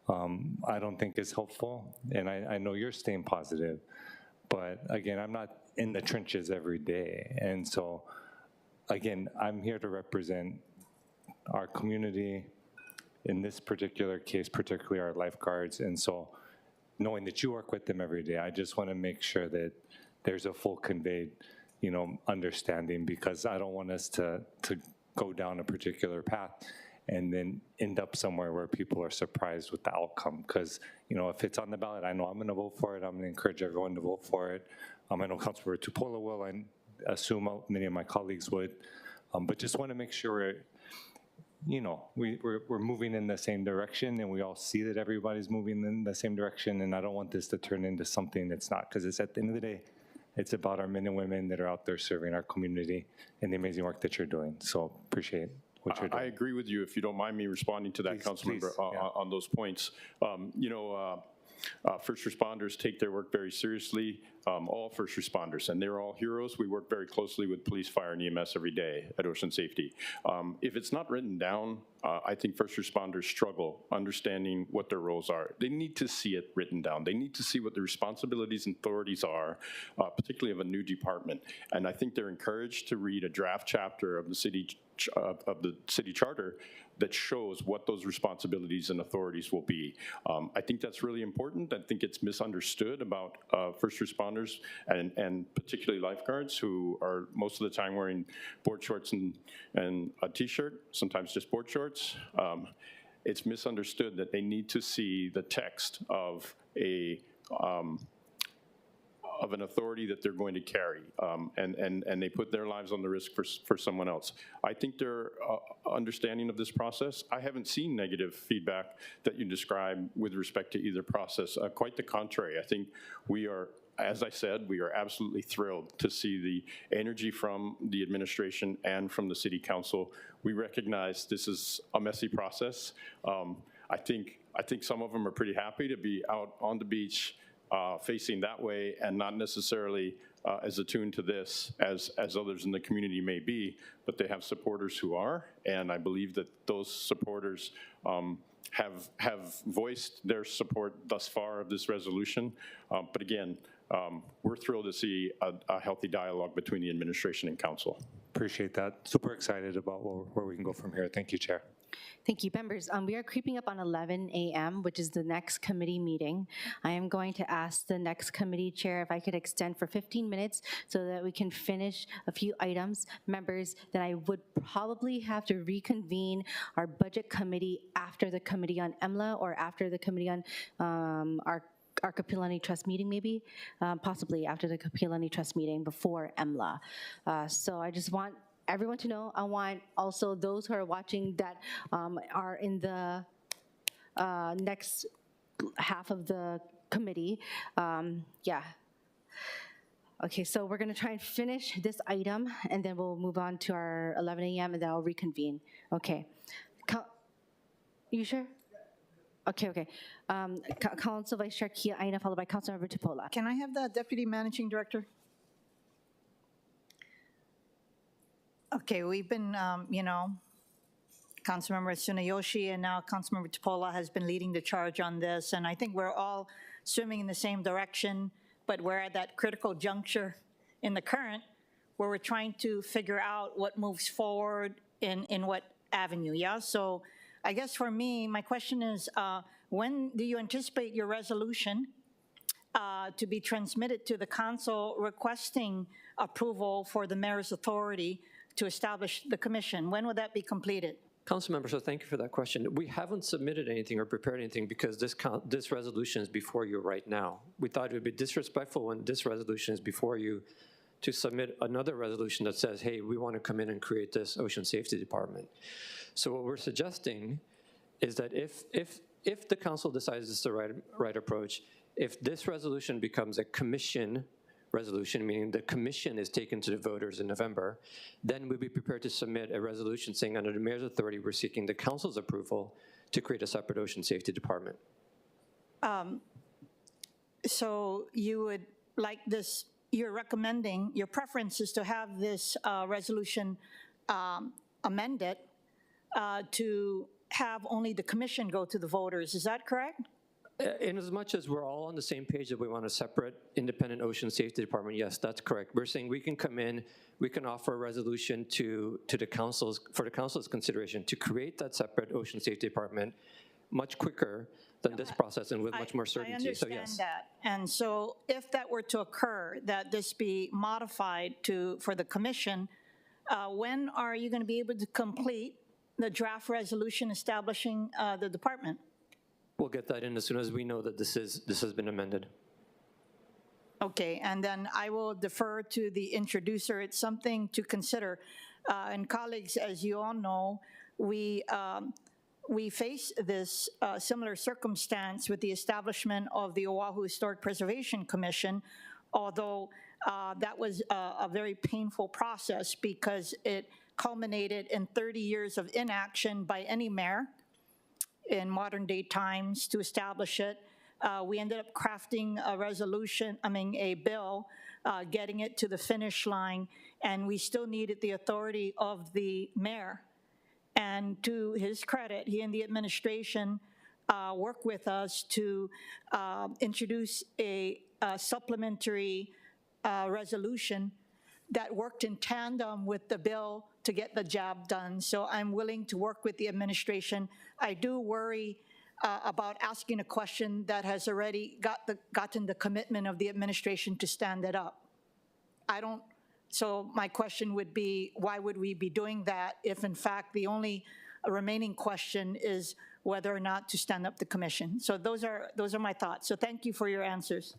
I don't think is helpful. And I know you're staying positive, but again, I'm not in the trenches every day. And so, again, I'm here to represent our community, in this particular case, particularly our lifeguards. And so knowing that you work with them every day, I just want to make sure that there's a full conveyed, understanding, because I don't want us to go down a particular path and then end up somewhere where people are surprised with the outcome. Because, if it's on the ballot, I know I'm going to vote for it. I'm going to encourage everyone to vote for it. I know Councilmember Tupola will. I assume many of my colleagues would. But just want to make sure you know, we're moving in the same direction, and we all see that everybody's moving in the same direction, and I don't want this to turn into something that's not, because it's at the end of the day, it's about our men and women that are out there serving our community and the amazing work that you're doing. So appreciate what you're doing. I agree with you. If you don't mind me responding to that, Councilmember, on those points. You know, first responders take their work very seriously, all first responders, and they're all heroes. We work very closely with police, fire, and EMS every day at Ocean Safety. If it's not written down, I think first responders struggle understanding what their roles are. They need to see it written down. They need to see what the responsibilities and authorities are, particularly of a new department. And I think they're encouraged to read a draft chapter of the city charter that shows what those responsibilities and authorities will be. I think that's really important. I think it's misunderstood about first responders and particularly lifeguards, who are most of the time wearing board shorts and a t-shirt, sometimes just board shorts. It's misunderstood that they need to see the text of an authority that they're going to carry, and they put their lives on the risk for someone else. I think they're understanding of this process. I haven't seen negative feedback that you describe with respect to either process. Quite the contrary. I think we are, as I said, we are absolutely thrilled to see the energy from the administration and from the city council. We recognize this is a messy process. I think some of them are pretty happy to be out on the beach facing that way and not necessarily as attuned to this as others in the community may be, but they have supporters who are, and I believe that those supporters have voiced their support thus far of this resolution. But again, we're thrilled to see a healthy dialogue between the administration and council. Appreciate that. Super excited about where we can go from here. Thank you, Chair. Thank you, members. We are creeping up on 11 a.m., which is the next committee meeting. I am going to ask the next committee chair if I could extend for 15 minutes so that we can finish a few items. Members, then I would probably have to reconvene our budget committee after the committee on EMLA or after the committee on our Kapilani Trust meeting, maybe, possibly after the Kapilani Trust meeting before EMLA. So I just want everyone to know. I want also those who are watching that are in the next half of the committee. Yeah. Okay, so we're gonna try and finish this item, and then we'll move on to our 11 a.m. and then I'll reconvene. Okay. You sure? Okay. Council Vice Chair Kia Aina, followed by Councilmember Tupola. Can I have the Deputy Managing Director? Okay, we've been, Councilmember Tsunayoshi and now Councilmember Tupola has been leading the charge on this, and I think we're all swimming in the same direction, but we're at that critical juncture in the current where we're trying to figure out what moves forward in what avenue, yeah? So I guess for me, my question is, when do you anticipate your resolution to be transmitted to the council requesting approval for the mayor's authority to establish the commission? When would that be completed? Councilmember, so thank you for that question. We haven't submitted anything or prepared anything because this resolution is before you right now. We thought it would be disrespectful when this resolution is before you to submit another resolution that says, hey, we want to come in and create this Ocean Safety Department. So what we're suggesting is that if the council decides it's the right approach, if this resolution becomes a commission resolution, meaning the commission is taken to the voters in November, then we'd be prepared to submit a resolution saying under the mayor's authority, we're seeking the council's approval to create a separate Ocean Safety Department. So you would like this, you're recommending, your preference is to have this resolution amended to have only the commission go to the voters, is that correct? In as much as we're all on the same page that we want a separate independent Ocean Safety Department, yes, that's correct. We're saying we can come in, we can offer a resolution to the council's, for the council's consideration to create that separate Ocean Safety Department much quicker than this process and with much more certainty. I understand that. And so if that were to occur, that this be modified for the commission, when are you going to be able to complete the draft resolution establishing the department? We'll get that in as soon as we know that this has been amended. Okay, and then I will defer to the introducer. It's something to consider. And colleagues, as you all know, we face this similar circumstance with the establishment of the Oahu Historic Preservation Commission, although that was a very painful process because it culminated in 30 years of inaction by any mayor in modern day times to establish it. We ended up crafting a bill, getting it to the finish line, and we still needed the authority of the mayor. And to his credit, he and the administration worked with us to introduce a supplementary resolution that worked in tandem with the bill to get the job done. So I'm willing to work with the administration. I do worry about asking a question that has already gotten the commitment of the administration to stand it up. So my question would be, why would we be doing that if in fact the only remaining question is whether or not to stand up the commission? So those are my thoughts. So thank you for your answers.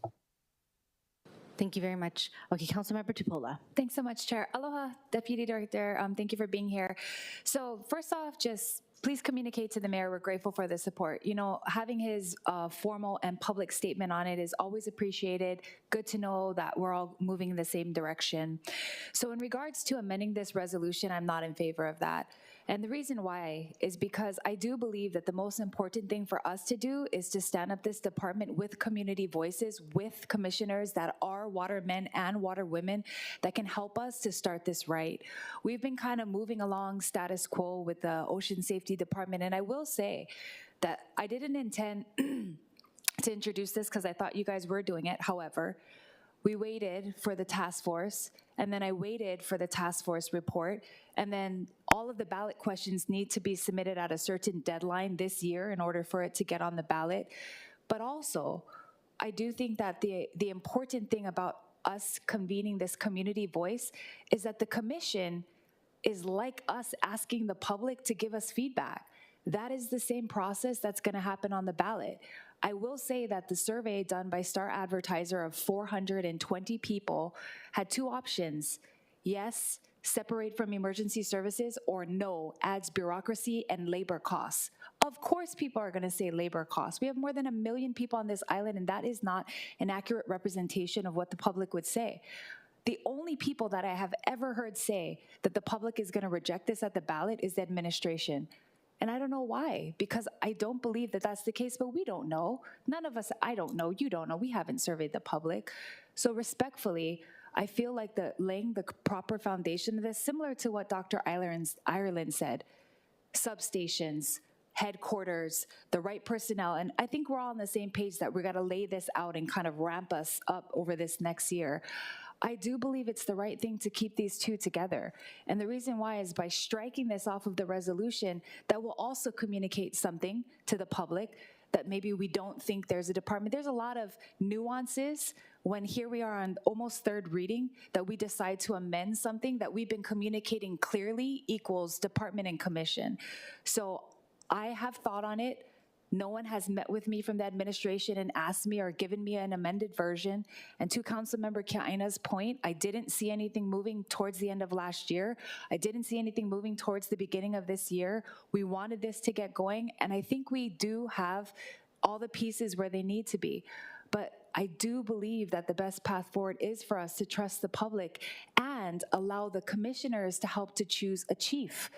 Thank you very much. Okay, Councilmember Tupola. Thanks so much, Chair. Aloha, Deputy Director. Thank you for being here. So first off, just please communicate to the mayor we're grateful for the support. You know, having his formal and public statement on it is always appreciated. Good to know that we're all moving in the same direction. So in regards to amending this resolution, I'm not in favor of that. And the reason why is because I do believe that the most important thing for us to do is to stand up this department with community voices, with commissioners that are water men and water women that can help us to start this right. We've been kind of moving along status quo with the Ocean Safety Department, and I will say that I didn't intend to introduce this because I thought you guys were doing it. However, we waited for the task force, and then I waited for the task force report, and then all of the ballot questions need to be submitted at a certain deadline this year in order for it to get on the ballot. But also, I do think that the important thing about us convening this community voice is that the commission is like us asking the public to give us feedback. That is the same process that's going to happen on the ballot. I will say that the survey done by Star Advertiser of 420 people had two options. Yes, separate from emergency services, or no, adds bureaucracy and labor costs. Of course people are going to say labor costs. We have more than 1 million people on this island, and that is not an accurate representation of what the public would say. The only people that I have ever heard say that the public is going to reject this at the ballot is the administration. And I don't know why, because I don't believe that that's the case, but we don't know. None of us, I don't know, you don't know, we haven't surveyed the public. So respectfully, I feel like laying the proper foundation of this, similar to what Dr. Ireland said, substations, headquarters, the right personnel, and I think we're all on the same page that we're gonna lay this out and kind of ramp us up over this next year. I do believe it's the right thing to keep these two together. And the reason why is by striking this off of the resolution, that will also communicate something to the public that maybe we don't think there's a department. There's a lot of nuances when here we are on almost third reading that we decide to amend something that we've been communicating clearly equals department and commission. So I have thought on it. No one has met with me from the administration and asked me or given me an amended version. And to Councilmember Kiaina's point, I didn't see anything moving towards the end of last year. I didn't see anything moving towards the beginning of this year. We wanted this to get going, and I think we do have all the pieces where they need to be. But I do believe that the best path forward is for us to trust the public and allow the commissioners to help to choose a chief.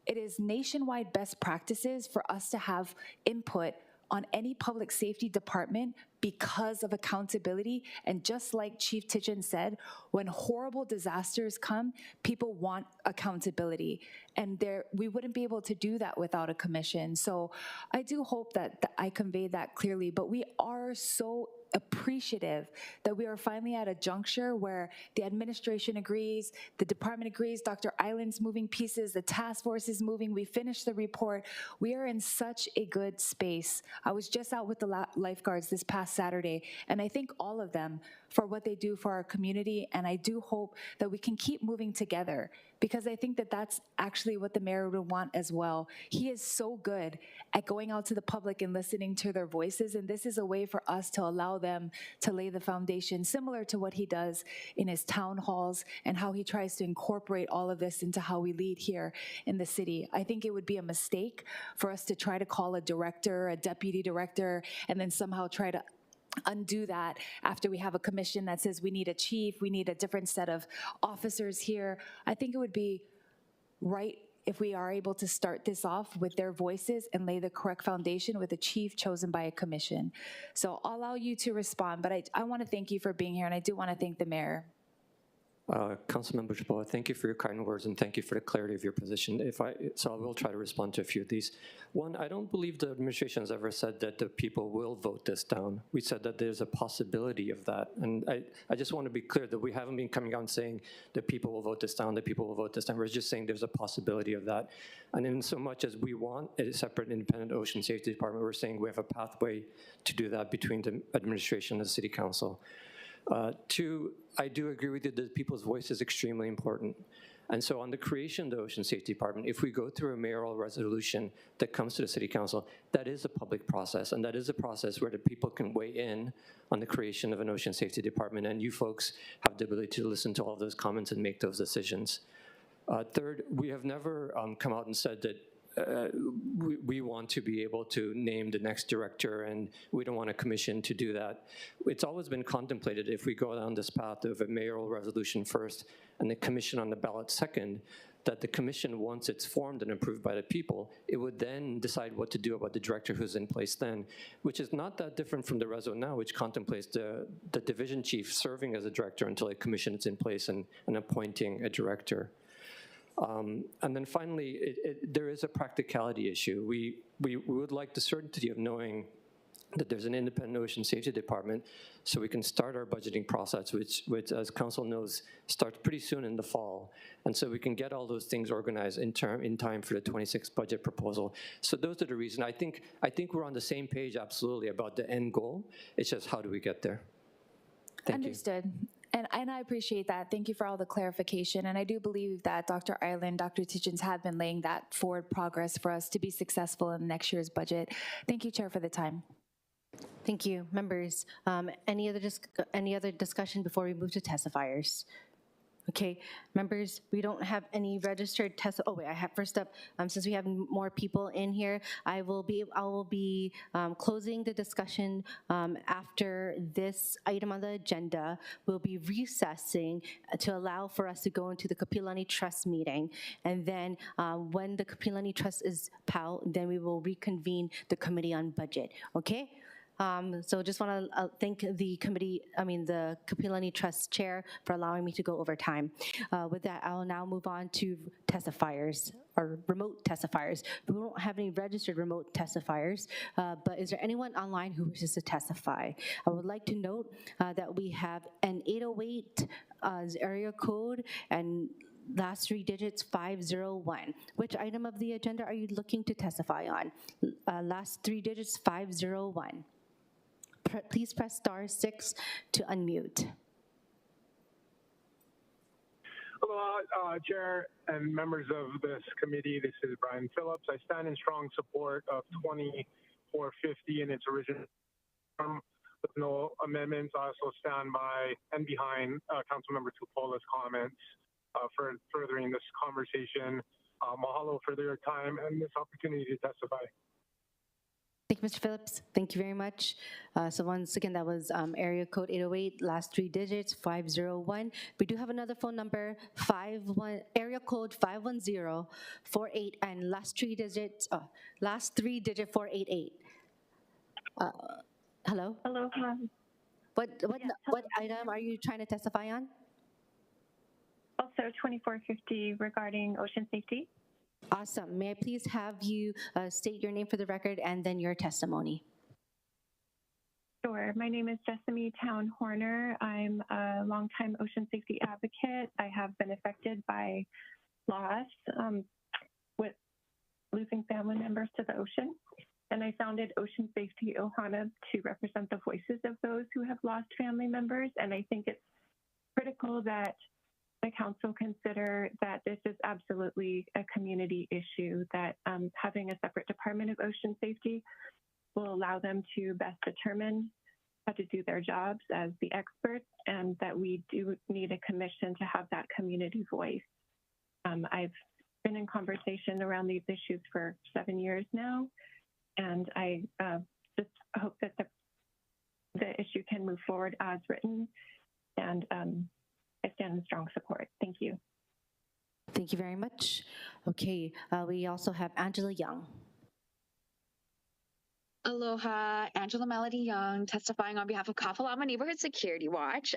It is nationwide best practices for us to have input on any public safety department because of accountability. And just like Chief Titchen said, when horrible disasters come, people want accountability. And we wouldn't be able to do that without a commission. So I do hope that I conveyed that clearly, but we are so appreciative that we are finally at a juncture where the administration agrees, the department agrees, Dr. Island's moving pieces, the task force is moving, we finished the report. We are in such a good space. I was just out with the lifeguards this past Saturday, and I think all of them for what they do for our community, and I do hope that we can keep moving together, because I think that that's actually what the mayor would want as well. He is so good at going out to the public and listening to their voices, and this is a way for us to allow them to lay the foundation, similar to what he does in his town halls and how he tries to incorporate all of this into how we lead here in the city. I think it would be a mistake for us to try to call a director, a deputy director, and then somehow try to undo that after we have a commission that says we need a chief, we need a different set of officers here. I think it would be right if we are able to start this off with their voices and lay the correct foundation with a chief chosen by a commission. So I'll allow you to respond, but I want to thank you for being here, and I do want to thank the mayor. Councilmember Chapoa, thank you for your kind words and thank you for the clarity of your position. So I will try to respond to a few of these. One, I don't believe the administration has ever said that the people will vote this down. We said that there's a possibility of that. And I just want to be clear that we haven't been coming out and saying that people will vote this down, that people will vote this down. We're just saying there's a possibility of that. And in so much as we want a separate independent ocean safety department, we're saying we have a pathway to do that between the administration and the city council. Two, I do agree with you that people's voice is extremely important. And so on the creation of the Ocean Safety Department, if we go through a mayoral resolution that comes to the City Council, that is a public process, and that is a process where the people can weigh in on the creation of an Ocean Safety Department, and you folks have the ability to listen to all those comments and make those decisions. Third, we have never come out and said that we want to be able to name the next director, and we don't want a commission to do that. It's always been contemplated if we go down this path of a mayoral resolution first and the commission on the ballot second, that the commission, once it's formed and approved by the people, it would then decide what to do about the director who's in place then, which is not that different from the reso now, which contemplates the division chief serving as a director until a commission is in place and appointing a director. And then finally, there is a practicality issue. We would like the certainty of knowing that there's an independent ocean safety department so we can start our budgeting process, which as council knows, starts pretty soon in the fall. And so we can get all those things organized in time for the 26th budget proposal. So those are the reasons. I think we're on the same page absolutely about the end goal. It's just how do we get there? Thank Understood. You. And I appreciate that. Thank you for all the clarification. And I do believe that Dr. Ireland, Dr. Tichins have been laying that forward progress for us to be successful in next year's budget. Thank you, Chair, for the time. Thank you. Members, any other discussion before we move to testifiers? Okay, members, we don't have any registered test. Oh wait, I have first up. Since we have more people in here, I will be closing the discussion after this item on the agenda. We'll be recessing to allow for us to go into the Kapilani Trust meeting, and then when the Kapilani Trust is PAL, then we will reconvene the Committee on Budget. Okay. So just want to thank the the Kapilani Trust Chair for allowing me to go over time. With that, I will now move on to testifiers, or remote testifiers. We don't have any registered remote testifiers, but is there anyone online who wishes to testify? I would like to note that we have an 808 area code and last three digits 501. Which item of the agenda are you looking to testify on? Last three digits 501. Please press *6 to unmute. Hello, Chair and members of this committee. This is Brian Phillips. I stand in strong support of 2450 in its original form with no amendments. I also stand by and behind Councilmember Tupola's comments for furthering this conversation. Mahalo for their time and this opportunity to testify. Thank you, Mr. Phillips. Thank you very much. So once again, that was area code 808, last three digits 501. We do have another phone number, area code 510-48, and last three digit 488. Hello. Hello. What item are you trying to testify on? Also 2450 regarding ocean safety. Awesome. May I please have you state your name for the record and then your testimony? Sure. My name is Jessamy Town Horner. I'm a longtime ocean safety advocate. I have been affected by loss with losing family members to the ocean. And I founded Ocean Safety Ohana to represent the voices of those who have lost family members. And I think it's critical that the council consider that this is absolutely a community issue, that having a separate Department of Ocean Safety will allow them to best determine how to do their jobs as the experts, and that we do need a commission to have that community voice. I've been in conversation around these issues for 7 years now, and I just hope that the issue can move forward as written, and I stand in strong support. Thank you. Thank you very much. Okay, we also have Angela Young. Aloha, Angela Melody Young, testifying on behalf of Ka'apalama Neighborhood Security Watch.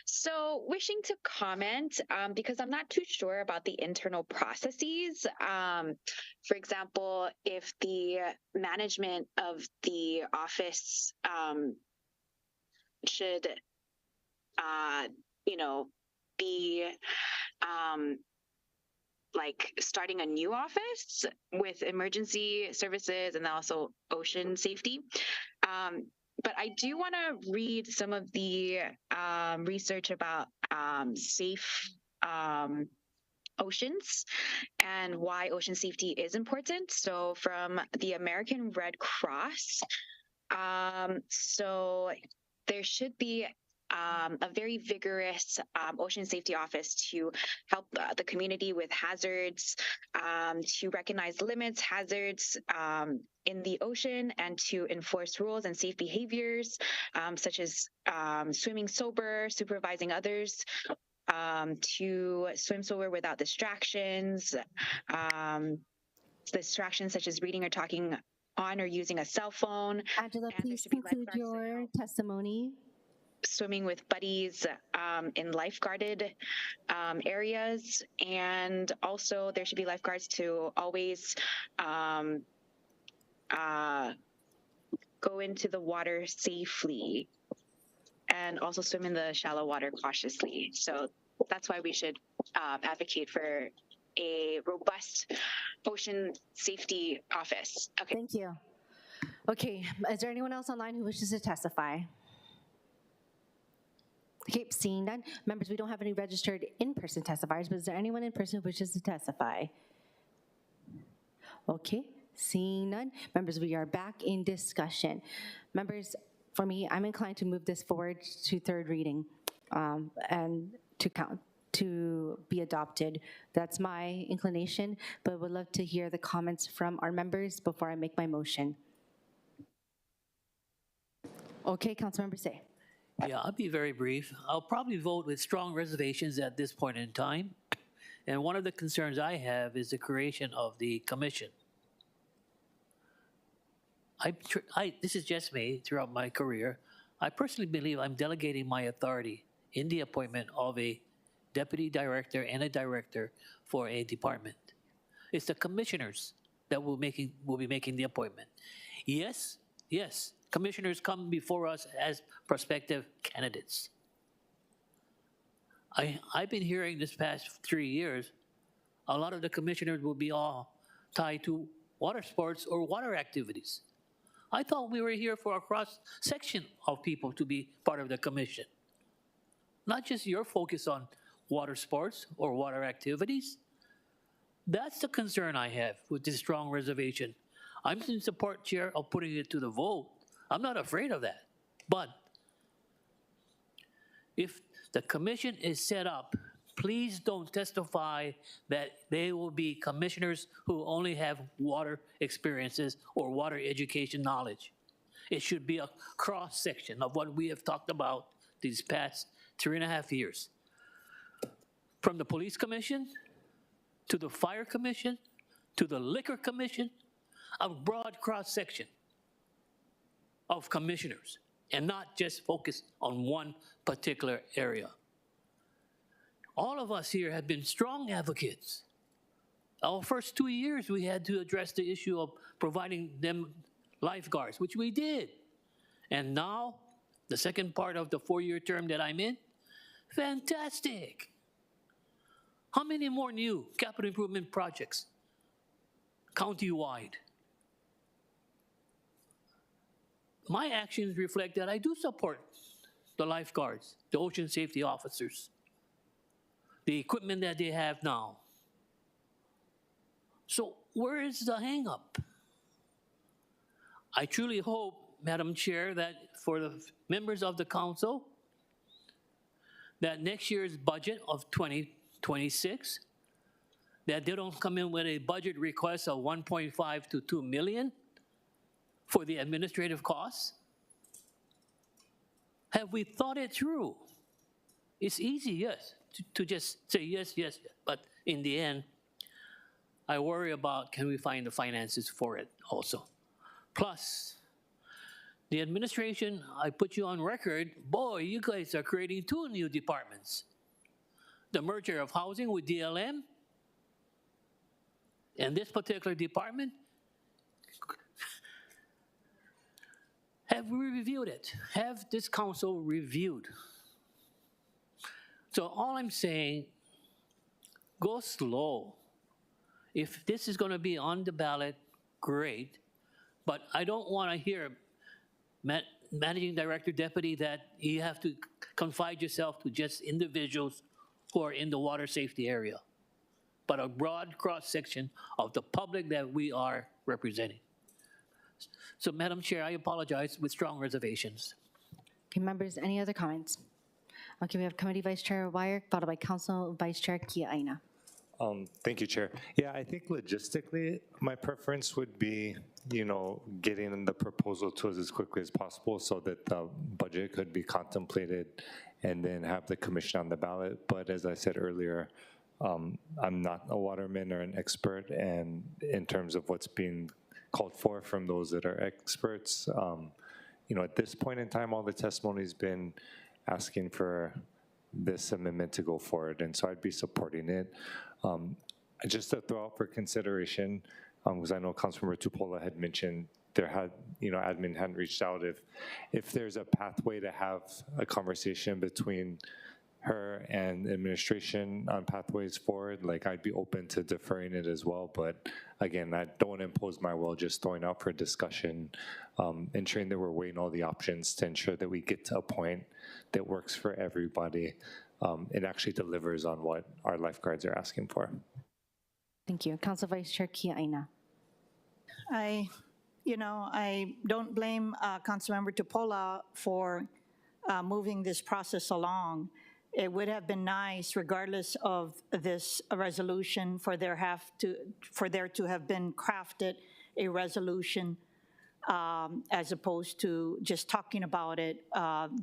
So wishing to comment because I'm not too sure about the internal processes. For example, if the management of the office should, be like starting a new office with emergency services and also ocean safety. But I do want to read some of the research about safe oceans and why ocean safety is important. So from the American Red Cross, so there should be a very vigorous ocean safety office to help the community with hazards, to recognize limits, hazards in the ocean, and to enforce rules and safe behaviors, such as swimming sober, supervising others, to swim sober without distractions, distractions such as reading or talking on or using a cell phone. Angela, please conclude your testimony. Swimming with buddies in lifeguarded areas, and also there should be lifeguards to always go into the water safely and also swim in the shallow water cautiously. So that's why we should advocate for a robust ocean safety office. Okay. Thank you. Okay, is there anyone else online who wishes to testify? Okay, seeing none. Members, we don't have any registered in-person testifiers, but is there anyone in person who wishes to testify? Okay, seeing none. Members, we are back in discussion. Members, for me, I'm inclined to move this forward to third reading and to be adopted. That's my inclination, but would love to hear the comments from our members before I make my motion. Okay, Councilmember Say. Yeah, I'll be very brief. I'll probably vote with strong reservations at this point in time. And one of the concerns I have is the creation of the commission. This is just me throughout my career. I personally believe I'm delegating my authority in the appointment of a deputy director and a director for a department. It's the commissioners that will be making the appointment. Yes, commissioners come before us as prospective candidates. I've been hearing this past 3 years, a lot of the commissioners will be all tied to water sports or water activities. I thought we were here for a cross-section of people to be part of the commission. Not just your focus on water sports or water activities. That's the concern I have with this strong reservation. I'm in support, Chair, of putting it to the vote. I'm not afraid of that. But if the commission is set up, please don't testify that they will be commissioners who only have water experiences or water education knowledge. It should be a cross-section of what we have talked about these past 3.5 years. From the police commission, to the fire commission, to the liquor commission, a broad cross-section of commissioners, and not just focus on one particular area. All of us here have been strong advocates. Our first 2 years, we had to address the issue of providing them lifeguards, which we did. And now, the second part of the 4-year term that I'm in, fantastic. How many more new capital improvement projects, county-wide? my actions reflect that I do support the lifeguards, the ocean safety officers, the equipment that they have now. So where is the hang-up? I truly hope, Madam Chair, that for the members of the council, that next year's budget of 2026, that they don't come in with a budget request of 1.5 to 2 million for the administrative costs. Have we thought it through? It's easy, yes, to just say yes, yes, but in the end, I worry about can we find the finances for it also. Plus, the administration, I put you on record, boy, you guys are creating 2 new departments. The merger of housing with DLM, and this particular department, have we reviewed it? Have this council reviewed? So all I'm saying, go slow. If this is going to be on the ballot, great. But I don't want to hear, Managing Director, Deputy, that you have to confine yourself to just individuals who are in the water safety area, but a broad cross-section of the public that we are representing. So, Madam Chair, I apologize with strong reservations. Okay, members, any other comments? Okay, we have Committee Vice Chair Wire, followed by Council Vice Chair Kia-Aina. Thank you, Chair. Yeah, I think logistically, my preference would be, getting the proposal to us as quickly as possible so that the budget could be contemplated and then have the commission on the ballot. But as I said earlier, I'm not a waterman or an expert, and in terms of what's being called for from those that are experts, at this point in time, all the testimony has been asking for this amendment to go forward, and so I'd be supporting it. Just to throw out for consideration, because I know Councilmember Tupola had mentioned admin hadn't reached out. If there's a pathway to have a conversation between her and administration on pathways forward, I'd be open to deferring it as well. But again, I don't want to impose my will, just throwing out for discussion, ensuring that we're weighing all the options to ensure that we get to a point that works for everybody. It actually delivers on what our lifeguards are asking for. Thank you. Council Vice Chair Kia-Aina. I don't blame Councilmember Tupola for moving this process along. It would have been nice, regardless of this resolution, for there to have been crafted a resolution as opposed to just talking about it,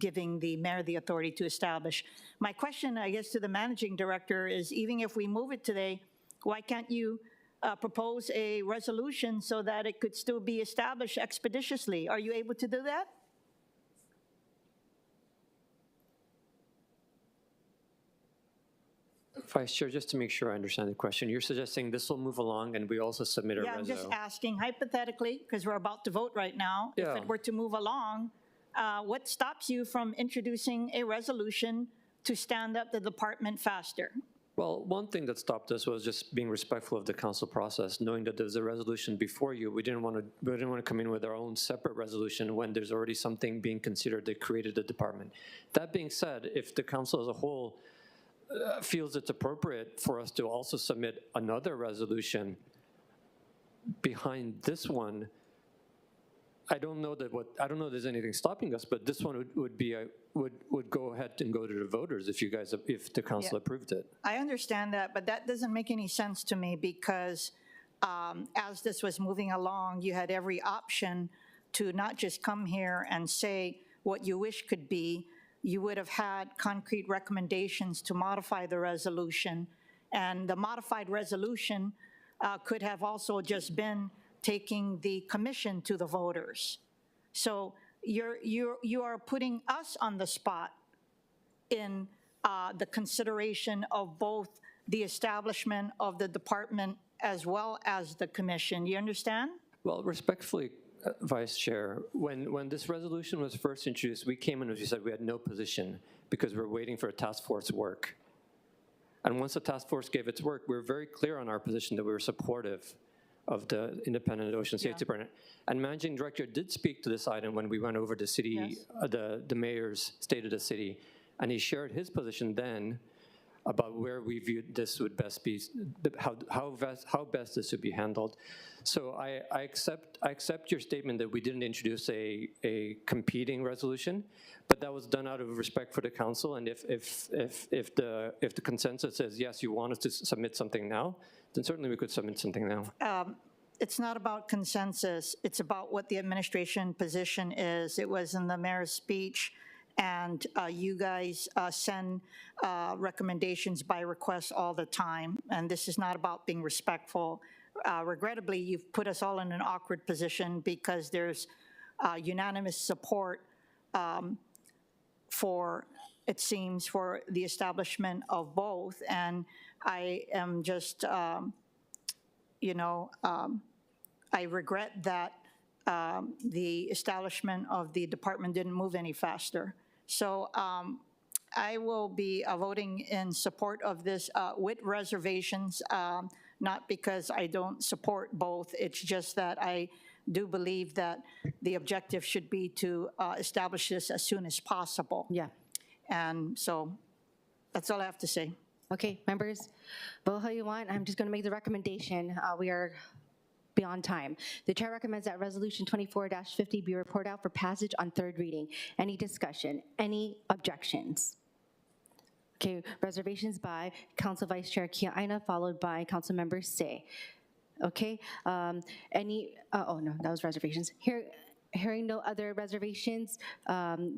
giving the mayor the authority to establish. My question, I guess, to the managing director is, even if we move it today, why can't you propose a resolution so that it could still be established expeditiously? Are you able to do that? Vice Chair, just to make sure I understand the question, you're suggesting this will move along and we also submit a Yeah, I'm just asking hypothetically, because we're about to vote right now, if it were to move along, what stops you from introducing a resolution to stand up the department faster? Well, one thing that stopped us was just being respectful of the council process, knowing that there's a resolution before you. We didn't want to come in with our own separate resolution when there's already something being considered that created the department. That being said, if the council as a whole feels it's appropriate for us to also submit another resolution behind this one, I don't know if there's anything stopping us, but this one would go ahead and go to the voters if the council approved it. I understand that, but that doesn't make any sense to me because as this was moving along, you had every option to not just come here and say what you wish could be. You would have had concrete recommendations to modify the resolution, and the modified resolution could have also just been taking the commission to the voters. So you are putting us on the spot in the consideration of both the establishment of the department as well as the commission. You understand? Well, respectfully, Vice Chair, when this resolution was first introduced, we came in and we said we had no position because we're waiting for a task force work. And once the task force gave its work, we were very clear on our position that we were supportive of the Independent Ocean Safety Department. And Managing Director did speak to this item when we went over the city, the mayor's State of the City, and he shared his position then about where we viewed this would best be, how best this would be handled. So I accept your statement that we didn't introduce a competing resolution, but that was done out of respect for the council. And if the consensus says yes, you want us to submit something now, then certainly we could submit something now. It's not about consensus. It's about what the administration position is. It was in the mayor's speech. And you guys send recommendations by request all the time, and this is not about being respectful. Regrettably, you've put us all in an awkward position because there's unanimous support for, it seems, for the establishment of both, and I am just, you know, I regret that the establishment of the department didn't move any faster. So I will be voting in support of this with reservations, not because I don't support both. It's just that I do believe that the objective should be to establish this as soon as possible. Yeah. And so that's all I have to say. Okay, members, vote how you want. I'm just going to make the recommendation. We are beyond time. The chair recommends that Resolution 24-50 be reported out for passage on third reading. Any discussion? Any objections? Okay, reservations by Council Vice Chair Kia Aina, followed by Council Member Say. Okay, oh no, that was reservations. Hearing no other reservations,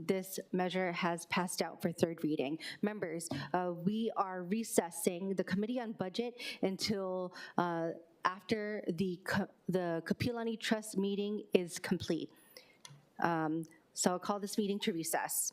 this measure has passed out for third reading. Members, we are recessing the Committee on Budget until after the Kapilani Trust meeting is complete. So I'll call this meeting to recess.